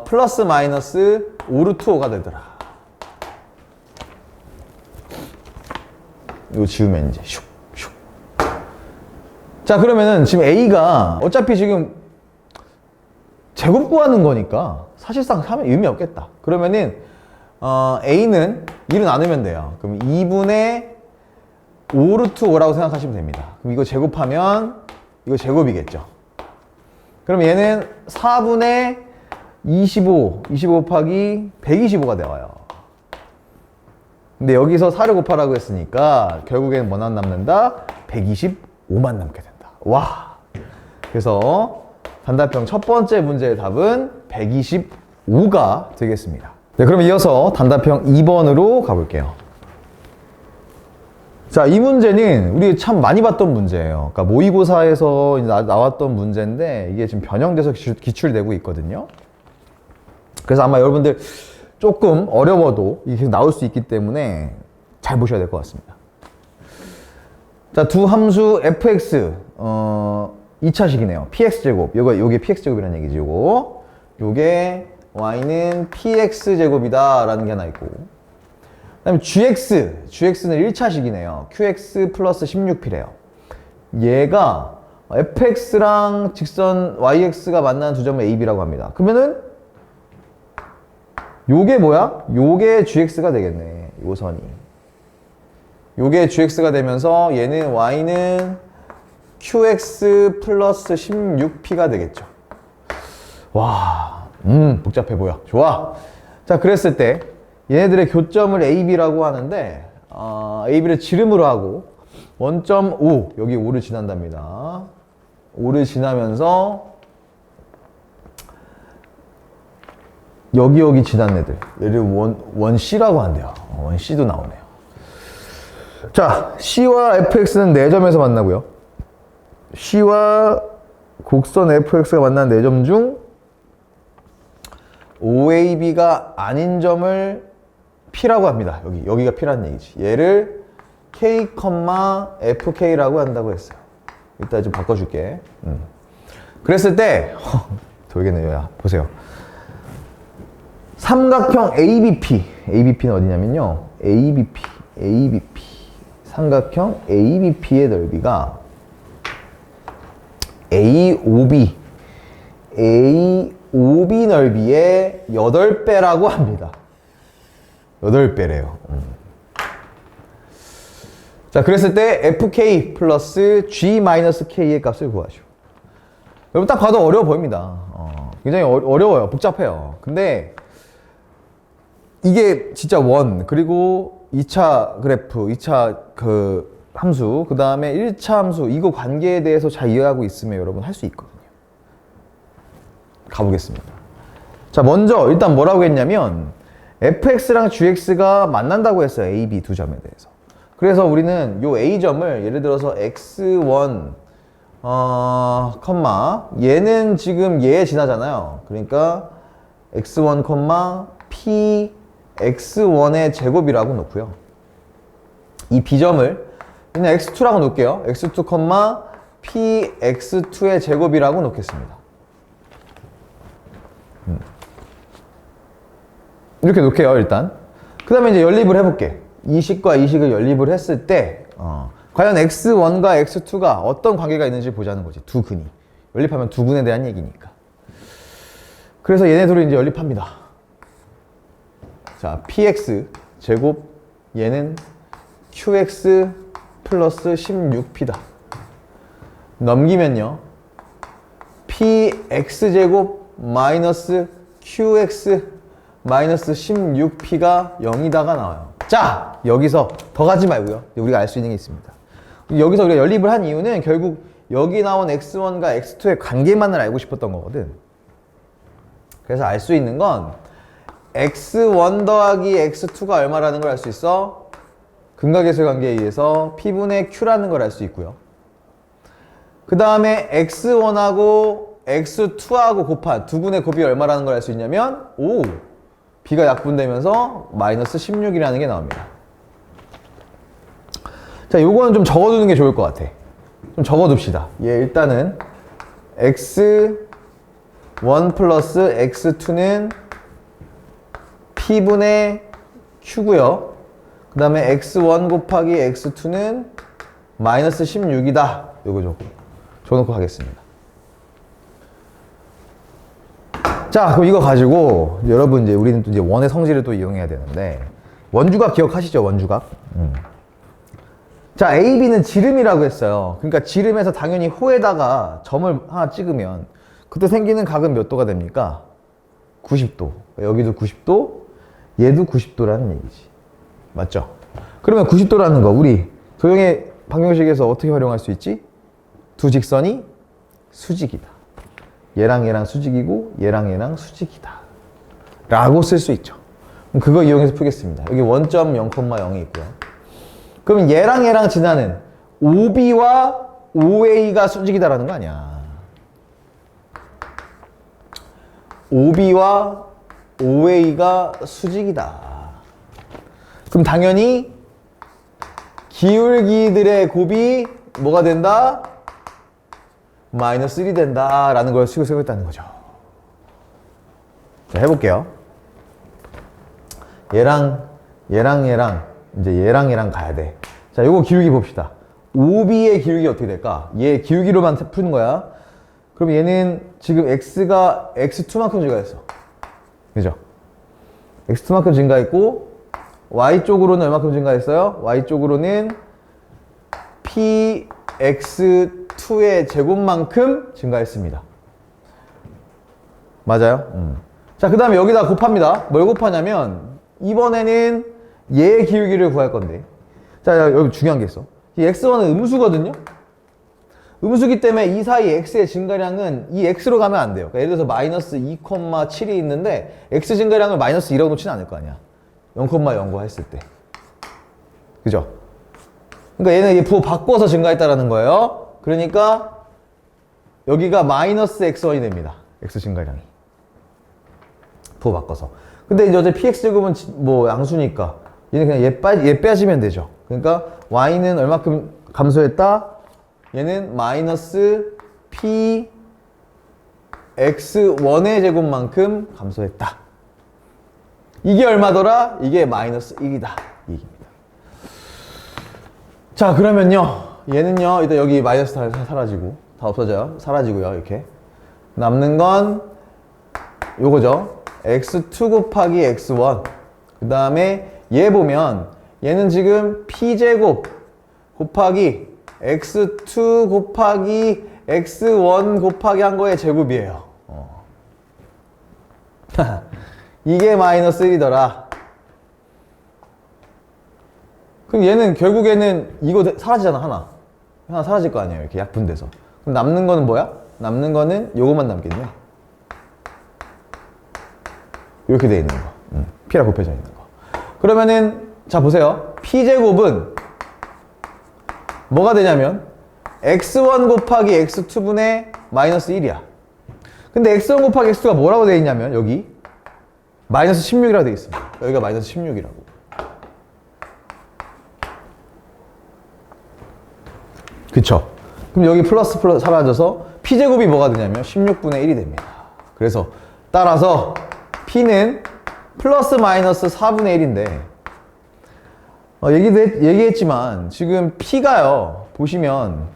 플러스 마이너스 5루트 5가 되더라. 이거 지우면 이제 슉. 자, 그러면은 지금 A가 어차피 지금 제곱 구하는 거니까 사실상 하면 의미 없겠다. 그러면은 A는 2로 나누면 돼요. 그럼 2분의 5루트 5라고 생각하시면 됩니다. 그럼 이거 제곱하면 이거 제곱이겠죠. 그럼 얘는 4분의 25 곱하기 125가 되어요. 근데 여기서 4를 곱하라고 했으니까 결국에는 뭐만 남는다? 125만 남게 된다. 와! 그래서 단답형 첫 번째 문제의 답은 125가 되겠습니다. 네, 그럼 이어서 단답형 2번으로 가볼게요. 자, 이 문제는 우리 참 많이 봤던 문제예요. 그러니까 모의고사에서 나왔던 문제인데 이게 지금 변형돼서 기출되고 있거든요. 그래서 아마 여러분들 조금 어려워도 이게 계속 나올 수 있기 때문에 잘 보셔야 될 것 같습니다. 자, 두 함수 fx 2차식이네요. px제곱. 요게 px제곱이라는 얘기지. 요게 y는 px제곱이다 라는 게 하나 있고, 그 다음에 gx는 1차식이네요. qx 플러스 16p래요. 얘가 fx랑 직선 yx가 만나는 두 점을 ab라고 합니다. 그러면은 요게 뭐야? 요게 gx가 되겠네. 요 선이. 요게 gx가 되면서 얘는 y는 qx 플러스 16p가 되겠죠. 와, 복잡해 보여. 좋아. 자, 그랬을 때 얘네들의 교점을 ab라고 하는데 ab를 지름으로 하고 원점 5, 여기 5를 지난답니다. 5를 지나면서 여기 지난 애들, 얘를 원 C라고 한대요. 원 C도 나오네요. 자, C와 fx는 4점에서 만나고요. C와 곡선 fx가 만난 4점 중 OAB가 아닌 점을 P라고 합니다. 여기가 P라는 얘기지. 얘를 K, FK라고 한다고 했어요. 이따 좀 바꿔줄게. 그랬을 때, 되겠네요. 야, 보세요. 삼각형 ABP는 어디냐면요. ABP. 삼각형 ABP의 넓이가 AOB 넓이의 8배라고 합니다. 8배래요. 자, 그랬을 때 FK 플러스 G-K의 값을 구하죠. 여러분 딱 봐도 어려워 보입니다. 굉장히 어려워요. 복잡해요. 근데 이게 진짜 원, 그리고 2차 그래프, 2차 그 함수, 그 다음에 1차 함수, 이거 관계에 대해서 잘 이해하고 있으면 여러분 할 수 있거든요. 가보겠습니다. 자, 먼저 일단 뭐라고 했냐면 fx랑 gx가 만난다고 했어요. a, b 두 점에 대해서. 그래서 우리는 요 a점을 예를 들어서 x1 얘는 지금 얘에 지나잖아요. 그러니까 x1, p x1의 제곱이라고 놓고요. 이 b점을 그냥 x2라고 놓을게요. x2, p x2의 제곱이라고 놓겠습니다. 이렇게 놓을게요, 일단. 그 다음에 이제 연립을 해볼게. 이 식과 이 식을 연립을 했을 때 과연 x1과 x2가 어떤 관계가 있는지 보자는 거지. 두 근이. 연립하면 두 근에 대한 얘기니까. 그래서 얘네 둘이 이제 연립합니다. 자, px 제곱, 얘는 qx 플러스 16p다. 넘기면요. px 제곱 마이너스 qx 마이너스 16p가 0이다가 나와요. 자, 여기서 더 가지 말고요. 우리가 알 수 있는 게 있습니다. 여기서 우리가 연립을 한 이유는 결국 여기 나온 x1과 x2의 관계만을 알고 싶었던 거거든. 그래서 알 수 있는 건 x1 더하기 x2가 얼마라는 걸 알 수 있어? 근각계수의 관계에 의해서 p분의 q라는 걸 알 수 있고요. 그 다음에 x1하고 x2하고 곱한 두 분의 곱이 얼마라는 걸 알 수 있냐면 b가 약분되면서 마이너스 16이라는 게 나옵니다. 자, 요거는 좀 적어두는 게 좋을 것 같아. 좀 적어둡시다. 얘 일단은 x1 플러스 x2는 p분의 q고요. 그 다음에 x1 곱하기 x2는 마이너스 16이다. 요거 적어놓고 가겠습니다. 자, 그럼 이거 가지고 여러분 이제 우리는 또 이제 원의 성질을 또 이용해야 되는데 원주각 기억하시죠? 원주각. 자, AB는 지름이라고 했어요. 그러니까 지름에서 당연히 호에다가 점을 하나 찍으면 그때 생기는 각은 몇 도가 됩니까? 90도. 여기도 90도, 얘도 90도라는 얘기지. 맞죠? 그러면 90도라는 거 우리 도형의 방정식에서 어떻게 활용할 수 있지? 두 직선이 수직이다. 얘랑 얘랑 수직이고 얘랑 얘랑 수직이다 라고 쓸 수 있죠. 그럼 그거 이용해서 풀겠습니다. 여기 원점 0,0이 있고요. 그럼 얘랑 얘랑 지나는 OB와 OA가 수직이다라는 거 아니야. OB와 OA가 수직이다. 그럼 당연히 기울기들의 곱이 뭐가 된다? 마이너스 1이 된다라는 걸 쓰고 있다는 거죠. 자, 해볼게요. 얘랑 이제 얘랑 가야 돼. 자, 요거 기울기 봅시다. OB의 기울기 어떻게 될까? 얘 기울기로만 푸는 거야. 그럼 얘는 지금 x가 x2만큼 증가했어. 그죠? x2만큼 증가했고 y쪽으로는 얼마큼 증가했어요? y쪽으로는 px2의 제곱만큼 증가했습니다. 맞아요? 자, 그 다음에 여기다 곱합니다. 뭘 곱하냐면 이번에는 얘의 기울기를 구할 건데, 자, 여기 중요한 게 있어. 이 x1은 음수거든요. 음수기 때문에 이 사이 x의 증가량은 이 x로 가면 안 돼요. 그러니까 예를 들어서 마이너스 2,7이 있는데 x 증가량을 마이너스 2라고 놓지는 않을 거 아니야. 0,09 했을 때. 그죠? 그러니까 얘는 부호 바꿔서 증가했다라는 거예요. 그러니까 여기가 마이너스 x1이 됩니다. x 증가량이. 부호 바꿔서. 근데 이제 어차피 px제곱은 뭐 양수니까 얘는 그냥 얘 빼주면 되죠. 그러니까 y는 얼마큼 감소했다? 얘는 마이너스 p x1의 제곱만큼 감소했다. 이게 얼마더라? 이게 마이너스 1이다. 이 얘기입니다. 자, 그러면요. 얘는요. 일단 여기 마이너스 다 사라지고 다 없어져요. 사라지고요. 이렇게. 남는 건 요거죠. x2 곱하기 x1. 그 다음에 얘 보면 얘는 지금 p제곱 곱하기 x2 곱하기 x1 곱하기 한 거의 제곱이에요. 이게 마이너스 1이더라. 그럼 얘는 결국에는 이거 사라지잖아. 하나 사라질 거 아니에요. 이렇게 약분돼서. 그럼 남는 거는 뭐야? 남는 거는 요거만 남겠네. 이렇게 돼 있는 거. p라 곱해져 있는 거. 그러면은 자 보세요. p제곱은 뭐가 되냐면 x1 곱하기 x2분의 마이너스 1이야. 근데 x1 곱하기 x2가 뭐라고 돼 있냐면 여기 마이너스 16이라고 돼 있습니다. 여기가 마이너스 16이라고. 그쵸? 그럼 여기 플러스 사라져서 p제곱이 뭐가 되냐면 16분의 1이 됩니다. 그래서 따라서 p는 플러스 마이너스 4분의 1인데 얘기했지만 지금 p가요 보시면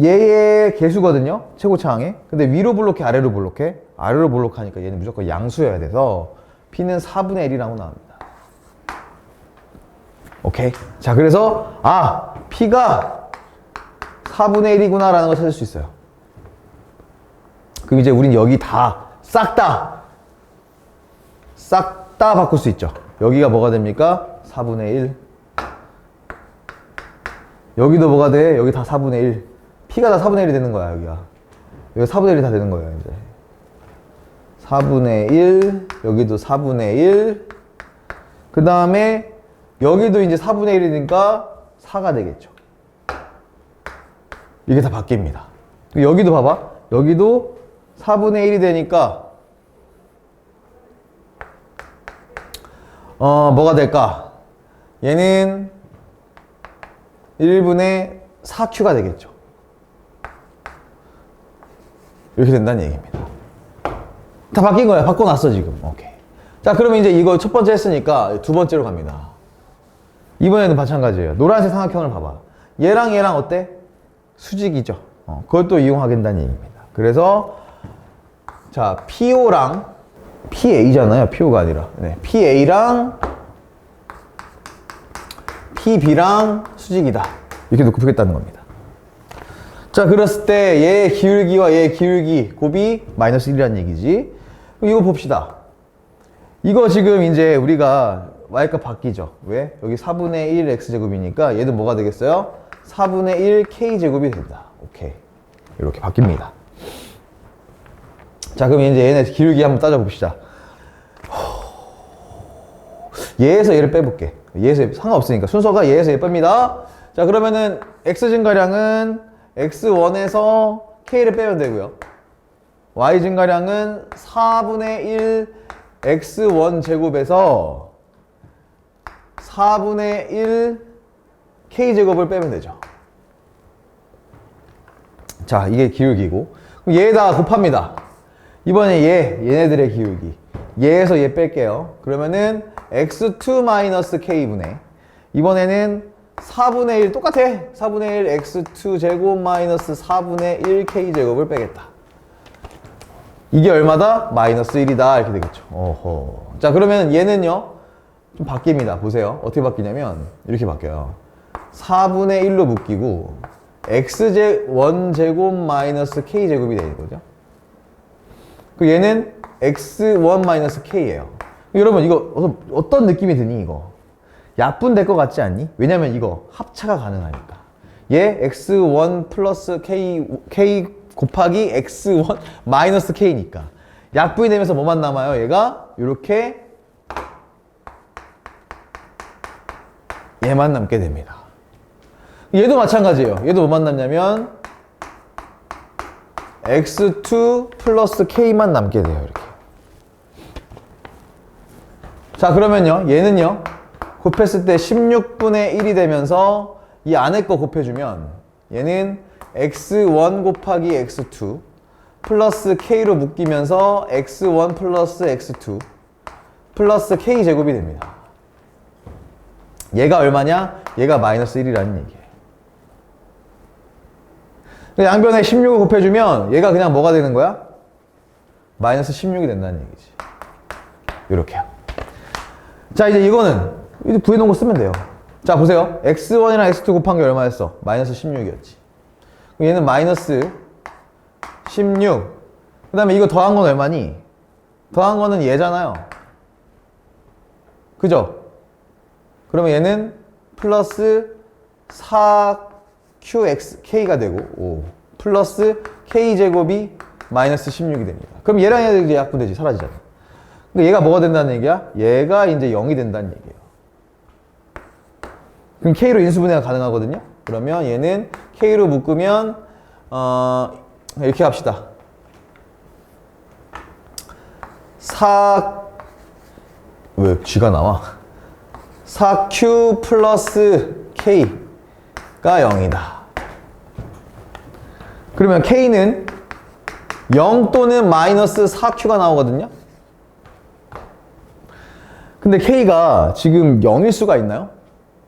얘의 개수거든요. 최고차항에. 근데 위로 블록해 아래로 블록해? 아래로 블록하니까 얘는 무조건 양수여야 돼서 p는 4분의 1이라고 나옵니다. 오케이. 자, 그래서 p가 4분의 1이구나 라는 걸 찾을 수 있어요. 그럼 이제 우린 여기 싹 다 바꿀 수 있죠. 여기가 뭐가 됩니까? 4분의 1. 여기도 뭐가 돼? 여기 다 4분의 1. p가 다 4분의 1이 되는 거야, 여기가. 여기 4분의 1이 다 되는 거예요, 이제. 4분의 1, 여기도 4분의 1. 그 다음에 여기도 이제 4분의 1이니까 4가 되겠죠. 이게 다 바뀝니다. 여기도 봐봐. 여기도 4분의 1이 되니까 뭐가 될까? 얘는 1분의 4q가 되겠죠. 이렇게 된다는 얘기입니다. 다 바뀐 거야. 바꿔놨어 지금. 오케이. 자, 그러면 이제 이거 첫 번째 했으니까 두 번째로 갑니다. 이번에는 마찬가지예요. 노란색 삼각형을 봐봐. 얘랑 얘랑 어때? 수직이죠. 그걸 또 이용하겠다는 얘기입니다. 그래서 자, PO랑 PA잖아요. PO가 아니라. 네, PA랑 PB랑 수직이다. 이렇게 놓고 푸겠다는 겁니다. 자, 그랬을 때 얘의 기울기와 얘의 기울기 곱이 마이너스 1이라는 얘기지. 이거 봅시다. 이거 지금 이제 우리가 y값 바뀌죠. 왜? 여기 4분의 1 x제곱이니까 얘도 뭐가 되겠어요? 4분의 1 k제곱이 된다. 오케이. 이렇게 바뀝니다. 자, 그럼 이제 얘네 기울기 한번 따져봅시다. 얘에서 얘를 빼볼게. 얘에서 상관없으니까. 순서가 얘에서 얘 뺍니다. 자, 그러면은 x 증가량은 x1에서 k를 빼면 되고요. y 증가량은 4분의 1 x1 제곱에서 4분의 1 k제곱을 빼면 되죠. 자, 이게 기울기고. 그럼 얘에다가 곱합니다. 이번에 얘네들의 기울기. 얘에서 얘 뺄게요. 그러면은 x2-k분의 이번에는 4분의 1 똑같아. 4분의 1 x2 제곱 마이너스 4분의 1 k제곱을 빼겠다. 이게 얼마다? 마이너스 1이다. 이렇게 되겠죠. 어허. 자, 그러면 얘는요 좀 바뀝니다. 보세요. 어떻게 바뀌냐면 이렇게 바뀌어요. 4분의 1로 묶이고 x1 제곱 마이너스 k제곱이 되는 거죠. 그 얘는 x1 마이너스 k예요. 여러분 이거 어떤 느낌이 드니 이거? 약분될 것 같지 않니? 왜냐면 이거 합차가 가능하니까. 얘 x1 플러스 k 곱하기 x1 마이너스 k니까 약분이 되면서 뭐만 남아요? 얘가 이렇게 얘만 남게 됩니다. 얘도 마찬가지예요. 얘도 뭐만 남냐면 x2 플러스 k만 남게 돼요. 이렇게. 자, 그러면요. 얘는요. 곱했을 때 16분의 1이 되면서 이 안에 거 곱해주면 얘는 x1 곱하기 x2 플러스 k로 묶이면서 x1 플러스 x2 플러스 k제곱이 됩니다. 얘가 얼마냐? 얘가 마이너스 1이라는 얘기예요. 양변에 16을 곱해주면 얘가 그냥 뭐가 되는 거야? 마이너스 16이 된다는 얘기지. 이렇게요. 자, 이제 이거는 구해놓은 거 쓰면 돼요. 자, 보세요. x1이랑 x2 곱한 게 얼마였어? 마이너스 16이었지. 그럼 얘는 마이너스 16. 그 다음에 이거 더한 건 얼마니? 더한 거는 얘잖아요. 그죠? 그러면 얘는 플러스 4qxk가 되고, 오, 플러스 k제곱이 마이너스 16이 됩니다. 그럼 얘랑 얘가 이제 약분되지, 사라지잖아. 그러니까 얘가 뭐가 된다는 얘기야? 얘가 이제 0이 된다는 얘기예요. 그럼 k로 인수분해가 가능하거든요. 그러면 얘는 k로 묶으면 이렇게 합시다. 4왜 g가 나와? 4q 플러스 k가 0이다. 그러면 k는 0 또는 마이너스 4q가 나오거든요. 근데 k가 지금 0일 수가 있나요?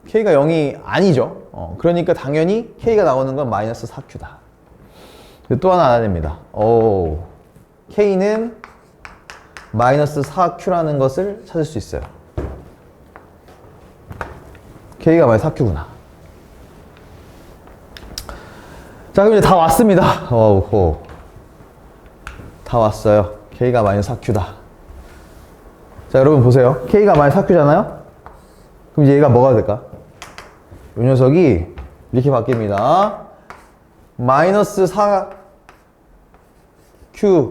k가 0이 아니죠. 그러니까 당연히 k가 나오는 건 마이너스 4q다. 또 하나 알아냅니다. k는 마이너스 4q라는 것을 찾을 수 있어요. k가 마이너스 4q구나. 자, 그럼 이제 다 왔습니다. 다 왔어요. k가 마이너스 4q다. 자, 여러분 보세요. k가 마이너스 4q잖아요? 그럼 이제 얘가 뭐가 될까? 이 녀석이 이렇게 바뀝니다. 마이너스 4q,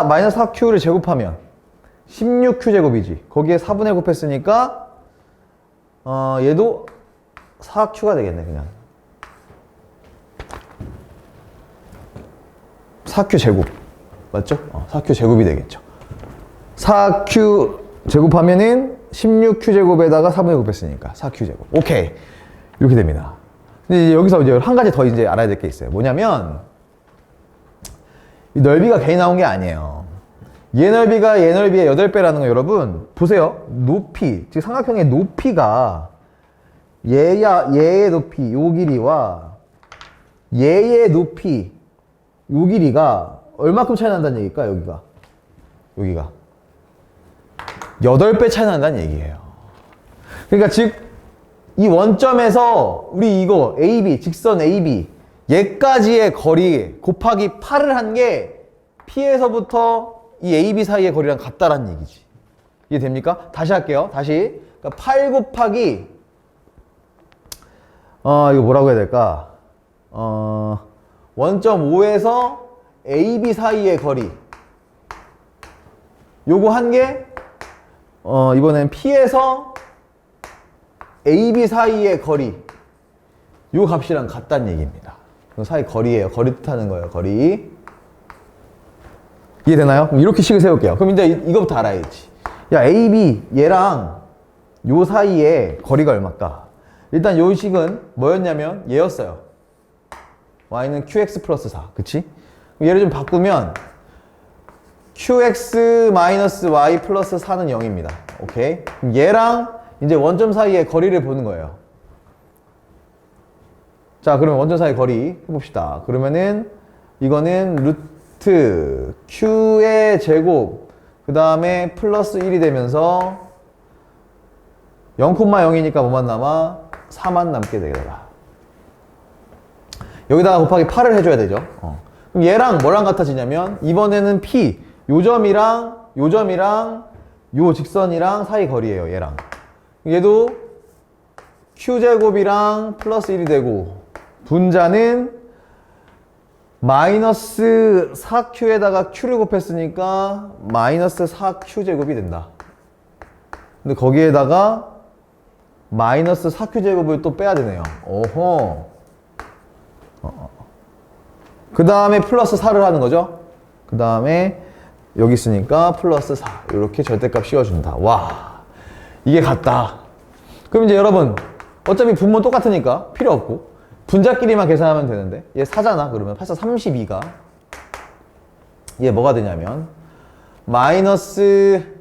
마이너스 4q를 제곱하면 16q 제곱이지. 거기에 4분의 1 곱했으니까 얘도 4q가 되겠네, 그냥. 4q 제곱. 맞죠? 4q 제곱이 되겠죠. 4q 제곱하면은 16q 제곱에다가 4분의 1 곱했으니까 4q 제곱. 오케이. 이렇게 됩니다. 근데 이제 여기서 이제 한 가지 더 이제 알아야 될 게 있어요. 뭐냐면 이 넓이가 괜히 나온 게 아니에요. 얘 넓이가 얘 넓이의 8배라는 거 여러분 보세요. 높이, 즉 삼각형의 높이가 얘의 높이 요 길이와 얘의 높이 요 길이가 얼마큼 차이 난다는 얘기일까? 여기가 8배 차이 난다는 얘기예요. 그러니까 즉 이 원점에서 우리 이거 AB, 직선 AB 얘까지의 거리 곱하기 8을 한 게 P에서부터 이 AB 사이의 거리랑 같다라는 얘기지. 이해됩니까? 다시 할게요. 다시. 그러니까 8 곱하기 이거 뭐라고 해야 될까? 원점 5에서 AB 사이의 거리 요거 한 게 이번엔 P에서 AB 사이의 거리 요 값이랑 같다는 얘기입니다. 그 사이 거리예요. 거리 뜻하는 거예요. 거리. 이해되나요? 그럼 이렇게 식을 세울게요. 그럼 이제 이거부터 알아야지. 야, AB 얘랑 요 사이에 거리가 얼마일까? 일단 요 식은 뭐였냐면 얘였어요. y는 qx 플러스 4. 그치? 얘를 좀 바꾸면 qx 마이너스 y 플러스 4는 0입니다. 오케이? 그럼 얘랑 이제 원점 사이의 거리를 보는 거예요. 자, 그러면 원점 사이 거리 해봅시다. 그러면은 이거는 루트 q의 제곱 그 다음에 플러스 1이 되면서 0,0이니까 뭐만 남아? 4만 남게 되겠다. 여기다가 곱하기 8을 해줘야 되죠. 그럼 얘랑 뭐랑 같아지냐면 이번에는 P 요 점이랑 요 직선이랑 사이 거리예요. 얘랑 얘도 q제곱이랑 플러스 1이 되고 분자는 마이너스 4q에다가 q를 곱했으니까 마이너스 4q제곱이 된다. 근데 거기에다가 마이너스 4q제곱을 또 빼야 되네요. 오호. 그 다음에 플러스 4를 하는 거죠. 그 다음에 여기 있으니까 플러스 4. 이렇게 절대값 씌워준다. 와, 이게 같다. 그럼 이제 여러분, 어차피 분모 똑같으니까 필요 없고 분자끼리만 계산하면 되는데 얘 4잖아. 그러면 8, 4, 32가 얘 뭐가 되냐면 마이너스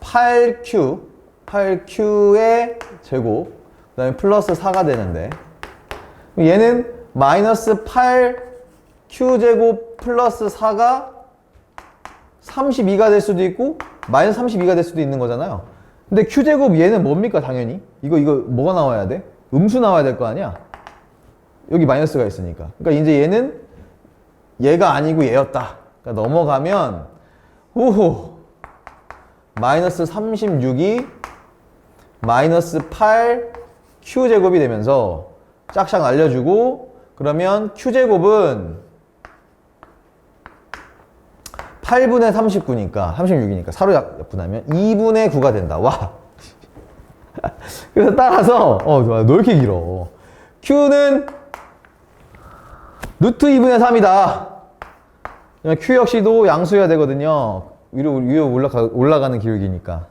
8q의 제곱 그 다음에 플러스 4가 되는데 얘는 마이너스 8q제곱 플러스 4가 32가 될 수도 있고 마이너스 32가 될 수도 있는 거잖아요. 근데 q제곱 얘는 뭡니까? 당연히 이거 뭐가 나와야 돼? 음수 나와야 될 거 아니야? 여기 마이너스가 있으니까. 그러니까 이제 얘는 얘가 아니고 얘였다. 그러니까 넘어가면 오호 마이너스 36이 마이너스 8q제곱이 되면서 짝짝 날려주고 그러면 q제곱은 8분의 39니까 36이니까 4로 약분하면 2분의 9가 된다. 와. 그래서 따라서 왜 이렇게 길어? q는 루트 2분의 3이다. q 역시도 양수여야 되거든요. 위로 올라가는 기울기니까.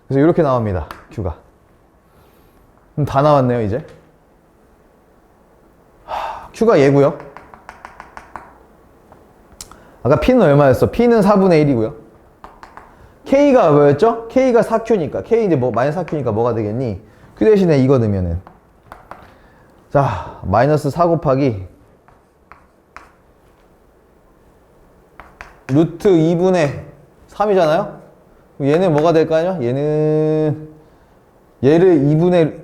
그래서 이렇게 나옵니다. q가. 그럼 다 나왔네요, 이제. q가 얘고요. 아까 p는 얼마였어? p는 4분의 1이고요. k가 뭐였죠? k가 4q니까. k 이제 마이너스 4q니까 뭐가 되겠니? q 대신에 이거 넣으면은. 자, 마이너스 4 곱하기 루트 2분의 3이잖아요? 얘는 뭐가 될까요? 얘를 2분의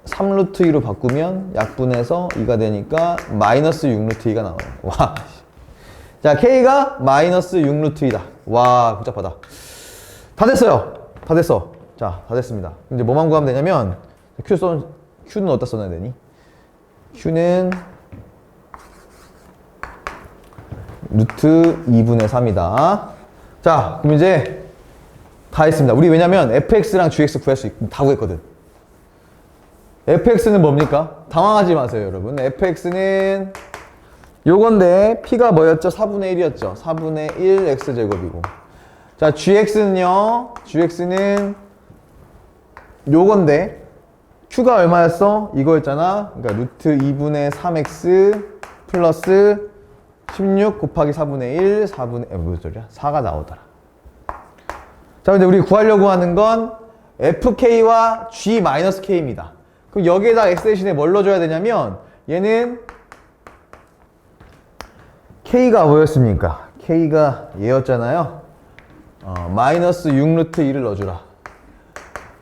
3루트 2로 바꾸면 약분해서 2가 되니까 마이너스 6루트 2가 나와요. 와. 자, K가 마이너스 6루트 2다. 와, 복잡하다. 다 됐어요. 다 됐어. 자, 다 됐습니다. 이제 뭐만 구하면 되냐면 Q는 어디다 써놔야 되니? Q는 루트 2분의 3이다. 자, 그럼 이제 다 했습니다. 우리 왜냐면 fx랑 gx 구할 수 있고 다 구했거든. fx는 뭡니까? 당황하지 마세요, 여러분. fx는 요건데 p가 뭐였죠? 4분의 1이었죠. 4분의 1 x제곱이고. 자, gx는요. gx는 요건데 q가 얼마였어? 이거였잖아. 그러니까 루트 2분의 3x 플러스 16 곱하기 4분의 1, 4분의, 무슨 소리야? 4가 나오더라. 자, 근데 우리 구하려고 하는 건 fk와 g-k입니다. 그럼 여기에다 x 대신에 뭘 넣어줘야 되냐면, 얘는 k가 뭐였습니까? k가 얘였잖아요. 마이너스 6루트 2를 넣어주라.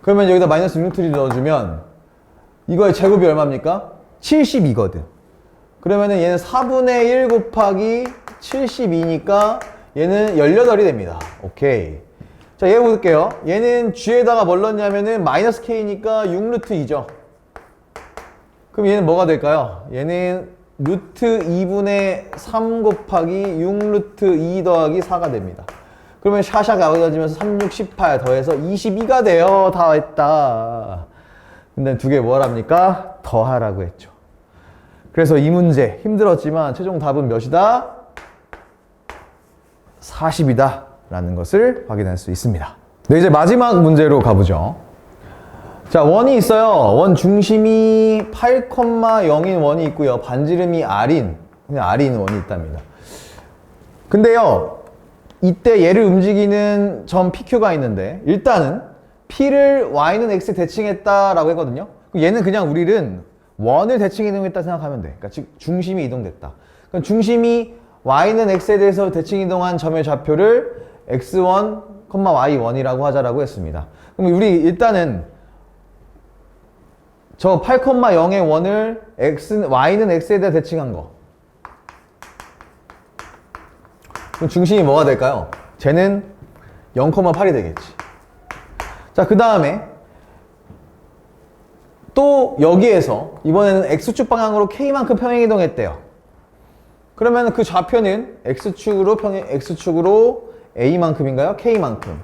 그러면 여기다 마이너스 6루트 2를 넣어주면, 이거의 제곱이 얼마입니까? 72거든. 그러면은 얘는 4분의 1 곱하기 72니까 얘는 18이 됩니다. 오케이. 자, 얘 볼게요. 얘는 g에다가 뭘 넣냐면은 마이너스 k니까 6루트 2죠. 그럼 얘는 뭐가 될까요? 얘는 루트 2분의 3 곱하기 6루트 2 더하기 4가 됩니다. 그러면 샤샤가 어려지면서 3, 6, 18 더해서 22가 돼요. 다 했다. 근데 두 개 뭐랍니까? 더하라고 했죠. 그래서 이 문제 힘들었지만 최종 답은 몇이다? 40이다 라는 것을 확인할 수 있습니다. 네, 이제 마지막 문제로 가보죠. 자, 원이 있어요. 원 중심이 8,0인 원이 있고요. 반지름이 R인 원이 있답니다. 근데요, 이때 얘를 움직이는 점 PQ가 있는데 일단은 P를 Y는 X에 대칭했다라고 했거든요. 얘는 그냥 우리는 원을 대칭 이동했다 생각하면 돼. 그러니까 즉 중심이 이동됐다. 그럼 중심이 Y는 X에 대해서 대칭 이동한 점의 좌표를 X1, Y1이라고 하자라고 했습니다. 그럼 우리 일단은 저 8,0의 원을 Y는 X에 대해 대칭한 거. 그럼 중심이 뭐가 될까요? 쟤는 0,8이 되겠지. 자, 그 다음에 또 여기에서 이번에는 X축 방향으로 K만큼 평행이동했대요. 그러면 그 좌표는 X축으로 A만큼인가요? K만큼.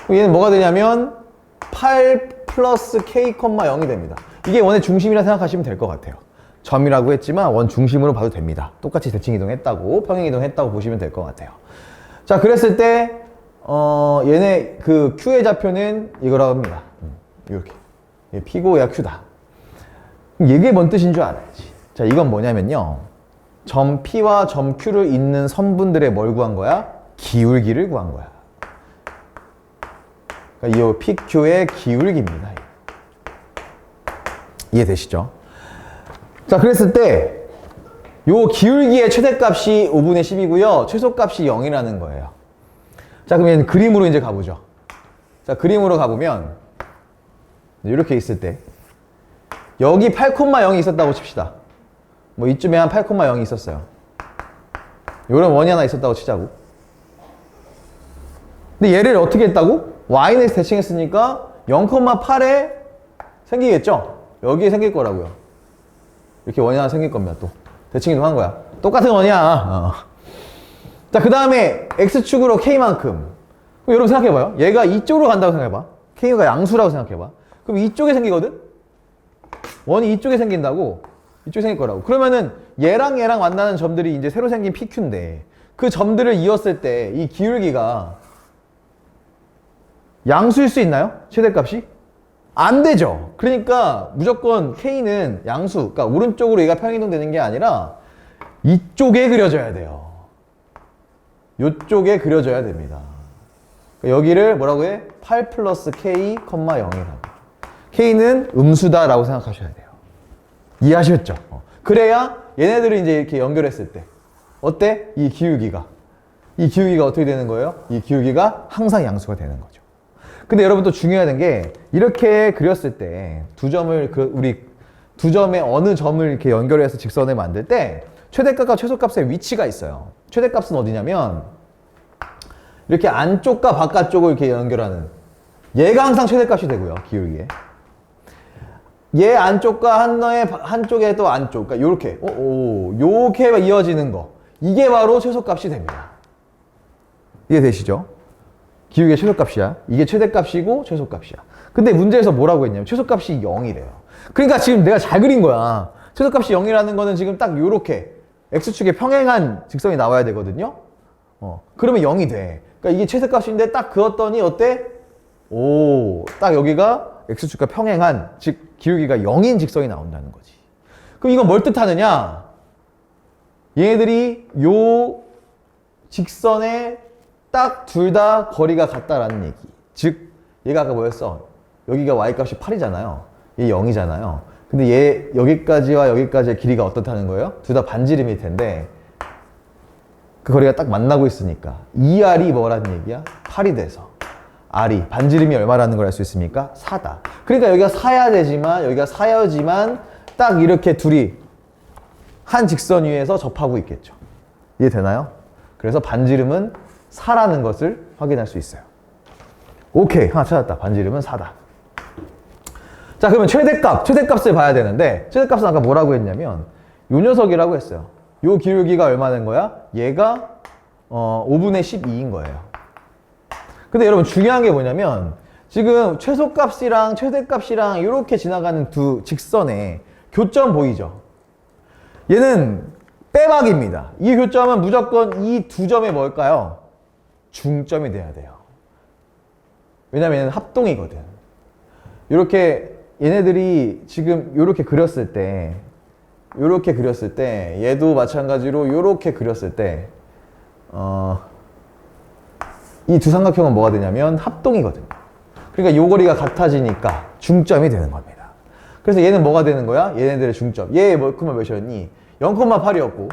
얘는 뭐가 되냐면 8 플러스 K, 0이 됩니다. 이게 원의 중심이라 생각하시면 될 것 같아요. 점이라고 했지만 원 중심으로 봐도 됩니다. 똑같이 대칭 이동했다고, 평행 이동했다고 보시면 될 것 같아요. 자, 그랬을 때 얘네 그 Q의 좌표는 이거라고 합니다. 이렇게. P고 얘가 Q다. 이게 뭔 뜻인 줄 알아야지. 자, 이건 뭐냐면요. 점 P와 점 Q를 잇는 선분들의 뭘 구한 거야? 기울기를 구한 거야. 그러니까 이 PQ의 기울기입니다. 이해되시죠? 자, 그랬을 때 요 기울기의 최대값이 5분의 10이고요. 최소값이 0이라는 거예요. 자, 그럼 얘는 그림으로 이제 가보죠. 자, 그림으로 가보면 이렇게 있을 때 여기 8,0이 있었다고 칩시다. 뭐 이쯤에 한 8,0이 있었어요. 요런 원이 하나 있었다고 치자고. 근데 얘를 어떻게 했다고? y는 대칭했으니까 0,8에 생기겠죠? 여기에 생길 거라고요. 이렇게 원이 하나 생길 겁니다. 또 대칭 이동한 거야. 똑같은 원이야. 자, 그 다음에 x축으로 k만큼. 그럼 여러분 생각해봐요. 얘가 이쪽으로 간다고 생각해봐. k가 양수라고 생각해봐. 그럼 이쪽에 생기거든? 원이 이쪽에 생긴다고? 이쪽에 생길 거라고. 그러면은 얘랑 만나는 점들이 이제 새로 생긴 PQ인데 그 점들을 이었을 때 이 기울기가 양수일 수 있나요? 최대값이? 안 되죠. 그러니까 무조건 K는 양수, 그러니까 오른쪽으로 얘가 평행이동 되는 게 아니라 이쪽에 그려져야 돼요. 이쪽에 그려져야 됩니다. 그러니까 여기를 뭐라고 해? 8 플러스 K, 0이라고. K는 음수다라고 생각하셔야 돼요. 이해하셨죠? 그래야 얘네들을 이제 이렇게 연결했을 때 어때? 이 기울기가 어떻게 되는 거예요? 이 기울기가 항상 양수가 되는 거죠. 근데 여러분 또 중요한 게 이렇게 그렸을 때 우리 두 점의 어느 점을 이렇게 연결해서 직선을 만들 때 최대값과 최소값의 위치가 있어요. 최대값은 어디냐면 이렇게 안쪽과 바깥쪽을 이렇게 연결하는 얘가 항상 최대값이 되고요. 기울기에. 얘 안쪽과 한쪽에 또 안쪽. 그러니까 요렇게 요렇게 이어지는 거. 이게 바로 최소값이 됩니다. 이해되시죠? 기울기의 최소값이야. 이게 최대값이고 최소값이야. 근데 문제에서 뭐라고 했냐면 최소값이 0이래요. 그러니까 지금 내가 잘 그린 거야. 최소값이 0이라는 거는 지금 딱 요렇게 x축에 평행한 직선이 나와야 되거든요. 그러면 0이 돼. 그러니까 이게 최소값인데 딱 그었더니 어때? 딱 여기가 x축과 평행한, 즉 기울기가 0인 직선이 나온다는 거지. 그럼 이건 뭘 뜻하느냐? 얘네들이 요 직선에 딱 둘 다 거리가 같다라는 얘기. 즉 얘가 아까 뭐였어? 여기가 y값이 8이잖아요. 얘 0이잖아요. 근데 얘 여기까지와 여기까지의 길이가 어떻다는 거예요? 둘 다 반지름일 텐데 그 거리가 딱 만나고 있으니까 2r이 뭐라는 얘기야? 8이 돼서 r이 반지름이 얼마라는 걸 알 수 있습니까? 4다. 그러니까 여기가 4야 되지만 여기가 4여지만 딱 이렇게 둘이 한 직선 위에서 접하고 있겠죠. 이해되나요? 그래서 반지름은 4라는 것을 확인할 수 있어요. 오케이, 하나 찾았다. 반지름은 4다. 자, 그러면 최대값을 봐야 되는데 최대값은 아까 뭐라고 했냐면 요 녀석이라고 했어요. 요 기울기가 얼마 된 거야? 얘가 5분의 12인 거예요. 근데 여러분 중요한 게 뭐냐면 지금 최소값이랑 최대값이랑 이렇게 지나가는 두 직선의 교점 보이죠? 얘는 빼박입니다. 이 교점은 무조건 이 두 점이 뭘까요? 중점이 돼야 돼요. 왜냐면 얘는 합동이거든. 이렇게 얘네들이 지금 이렇게 그렸을 때 얘도 마찬가지로 이렇게 그렸을 때 이 두 삼각형은 뭐가 되냐면 합동이거든요. 그러니까 요 거리가 같아지니까 중점이 되는 겁니다. 그래서 얘는 뭐가 되는 거야? 얘네들의 중점. 얘 몇이었니? 0,8이었고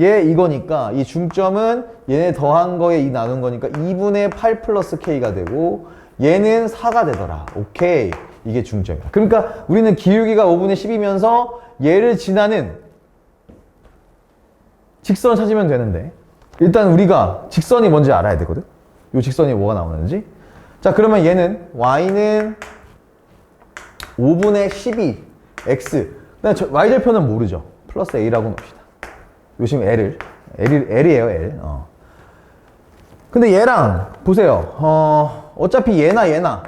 얘 이거니까 이 중점은 얘네 더한 거에 이 나눈 거니까 2분의 8 플러스 K가 되고 얘는 4가 되더라. 오케이. 이게 중점이야. 그러니까 우리는 기울기가 5분의 10이면서 얘를 지나는 직선을 찾으면 되는데 일단 우리가 직선이 뭔지 알아야 되거든. 이 직선이 뭐가 나오는지. 자, 그러면 얘는 y는 5분의 12 x. y절편은 모르죠. 플러스 a라고 놉시다. 요즘 L이에요, L. 근데 얘랑 보세요. 어차피 얘나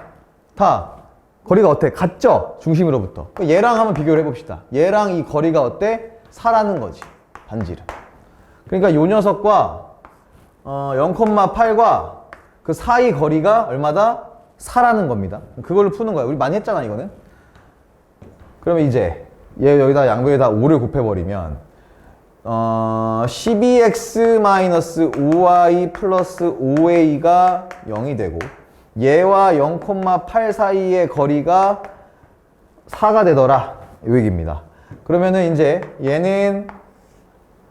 다 거리가 어때? 같죠? 중심으로부터. 얘랑 한번 비교를 해봅시다. 얘랑 이 거리가 어때? 4라는 거지. 반지름. 그러니까 요 녀석과 0,8과 그 사이 거리가 얼마다? 4라는 겁니다. 그걸로 푸는 거야. 우리 많이 했잖아, 이거는. 그러면 이제 얘 여기다 양변에다 5를 곱해버리면 12x-5y 플러스 5a가 0이 되고 얘와 0,8 사이의 거리가 4가 되더라. 이 얘기입니다. 그러면은 이제 얘는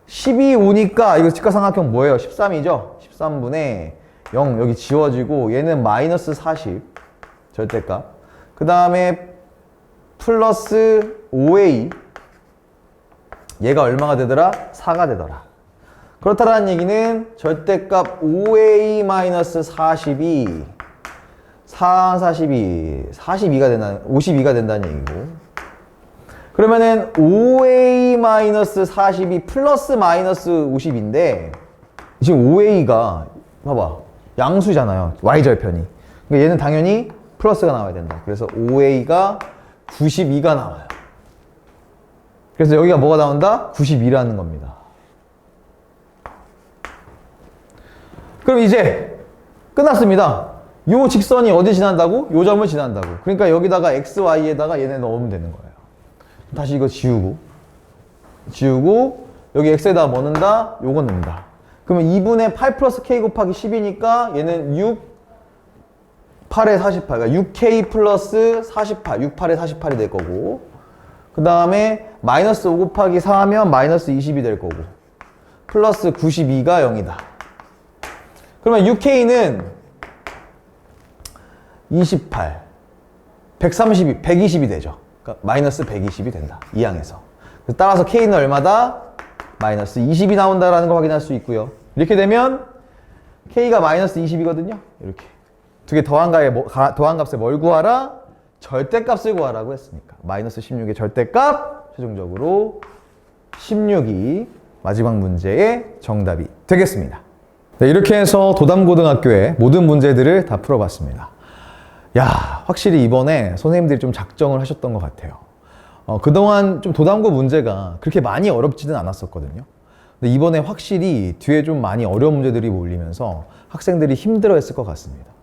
12오니까 이거 직각삼각형 뭐예요? 13이죠? 13분의 0 여기 지워지고 얘는 마이너스 40 절대값. 그 다음에 플러스 5a 얘가 얼마가 되더라? 4가 되더라. 그렇다라는 얘기는 절대값 5a 마이너스 40이 42가 된다, 52가 된다는 얘기고. 그러면은 5a 마이너스 40이 플러스 마이너스 50인데 지금 5a가 봐봐 양수잖아요. y절편이. 그러니까 얘는 당연히 플러스가 나와야 된다. 그래서 5a가 92가 나와요. 그래서 여기가 뭐가 나온다? 92라는 겁니다. 그럼 이제 끝났습니다. 요 직선이 어디 지난다고? 요 점을 지난다고. 그러니까 여기다가 x, y에다가 얘네 넣으면 되는 거예요. 다시 이거 지우고 여기 x에다가 뭐 넣는다? 요거 넣는다. 그러면 2분의 8 플러스 k 곱하기 10이니까 얘는 6, 8에 48. 그러니까 6k 플러스 48. 6, 8에 48이 될 거고. 그 다음에 마이너스 5 곱하기 4 하면 마이너스 20이 될 거고. 플러스 92가 0이다. 그러면 6k는 28, 132, 120이 되죠. 그러니까 마이너스 120이 된다. 이 항에서. 그래서 따라서 k는 얼마다? 마이너스 20이 나온다라는 거 확인할 수 있고요. 이렇게 되면 k가 마이너스 20이거든요. 이렇게. 두 개 더한 값에 뭘 구하라? 절대값을 구하라고 했으니까. 마이너스 16의 절대값, 최종적으로 16이 마지막 문제의 정답이 되겠습니다. 네, 이렇게 해서 도담고등학교의 모든 문제들을 다 풀어봤습니다. 야, 확실히 이번에 선생님들이 좀 작정을 하셨던 것 같아요. 그동안 좀 도담고 문제가 그렇게 많이 어렵지는 않았었거든요. 근데 이번에 확실히 뒤에 좀 많이 어려운 문제들이 몰리면서 학생들이 힘들어했을 것 같습니다.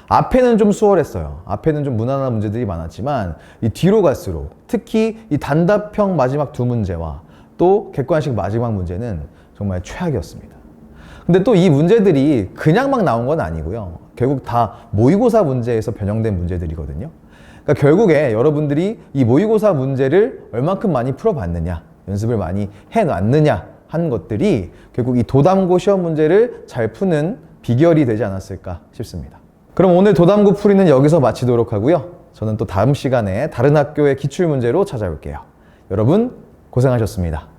앞에는 좀 수월했어요. 앞에는 좀 무난한 문제들이 많았지만 이 뒤로 갈수록 특히 이 단답형 마지막 두 문제와 또 객관식 마지막 문제는 정말 최악이었습니다. 근데 또 이 문제들이 그냥 막 나온 건 아니고요. 결국 다 모의고사 문제에서 변형된 문제들이거든요. 그러니까 결국에 여러분들이 이 모의고사 문제를 얼만큼 많이 풀어봤느냐, 연습을 많이 해놨느냐 하는 것들이 결국 이 도담고 시험 문제를 잘 푸는 비결이 되지 않았을까 싶습니다. 그럼 오늘 도담고 풀이는 여기서 마치도록 하고요. 저는 또 다음 시간에 다른 학교의 기출문제로 찾아올게요. 여러분 고생하셨습니다.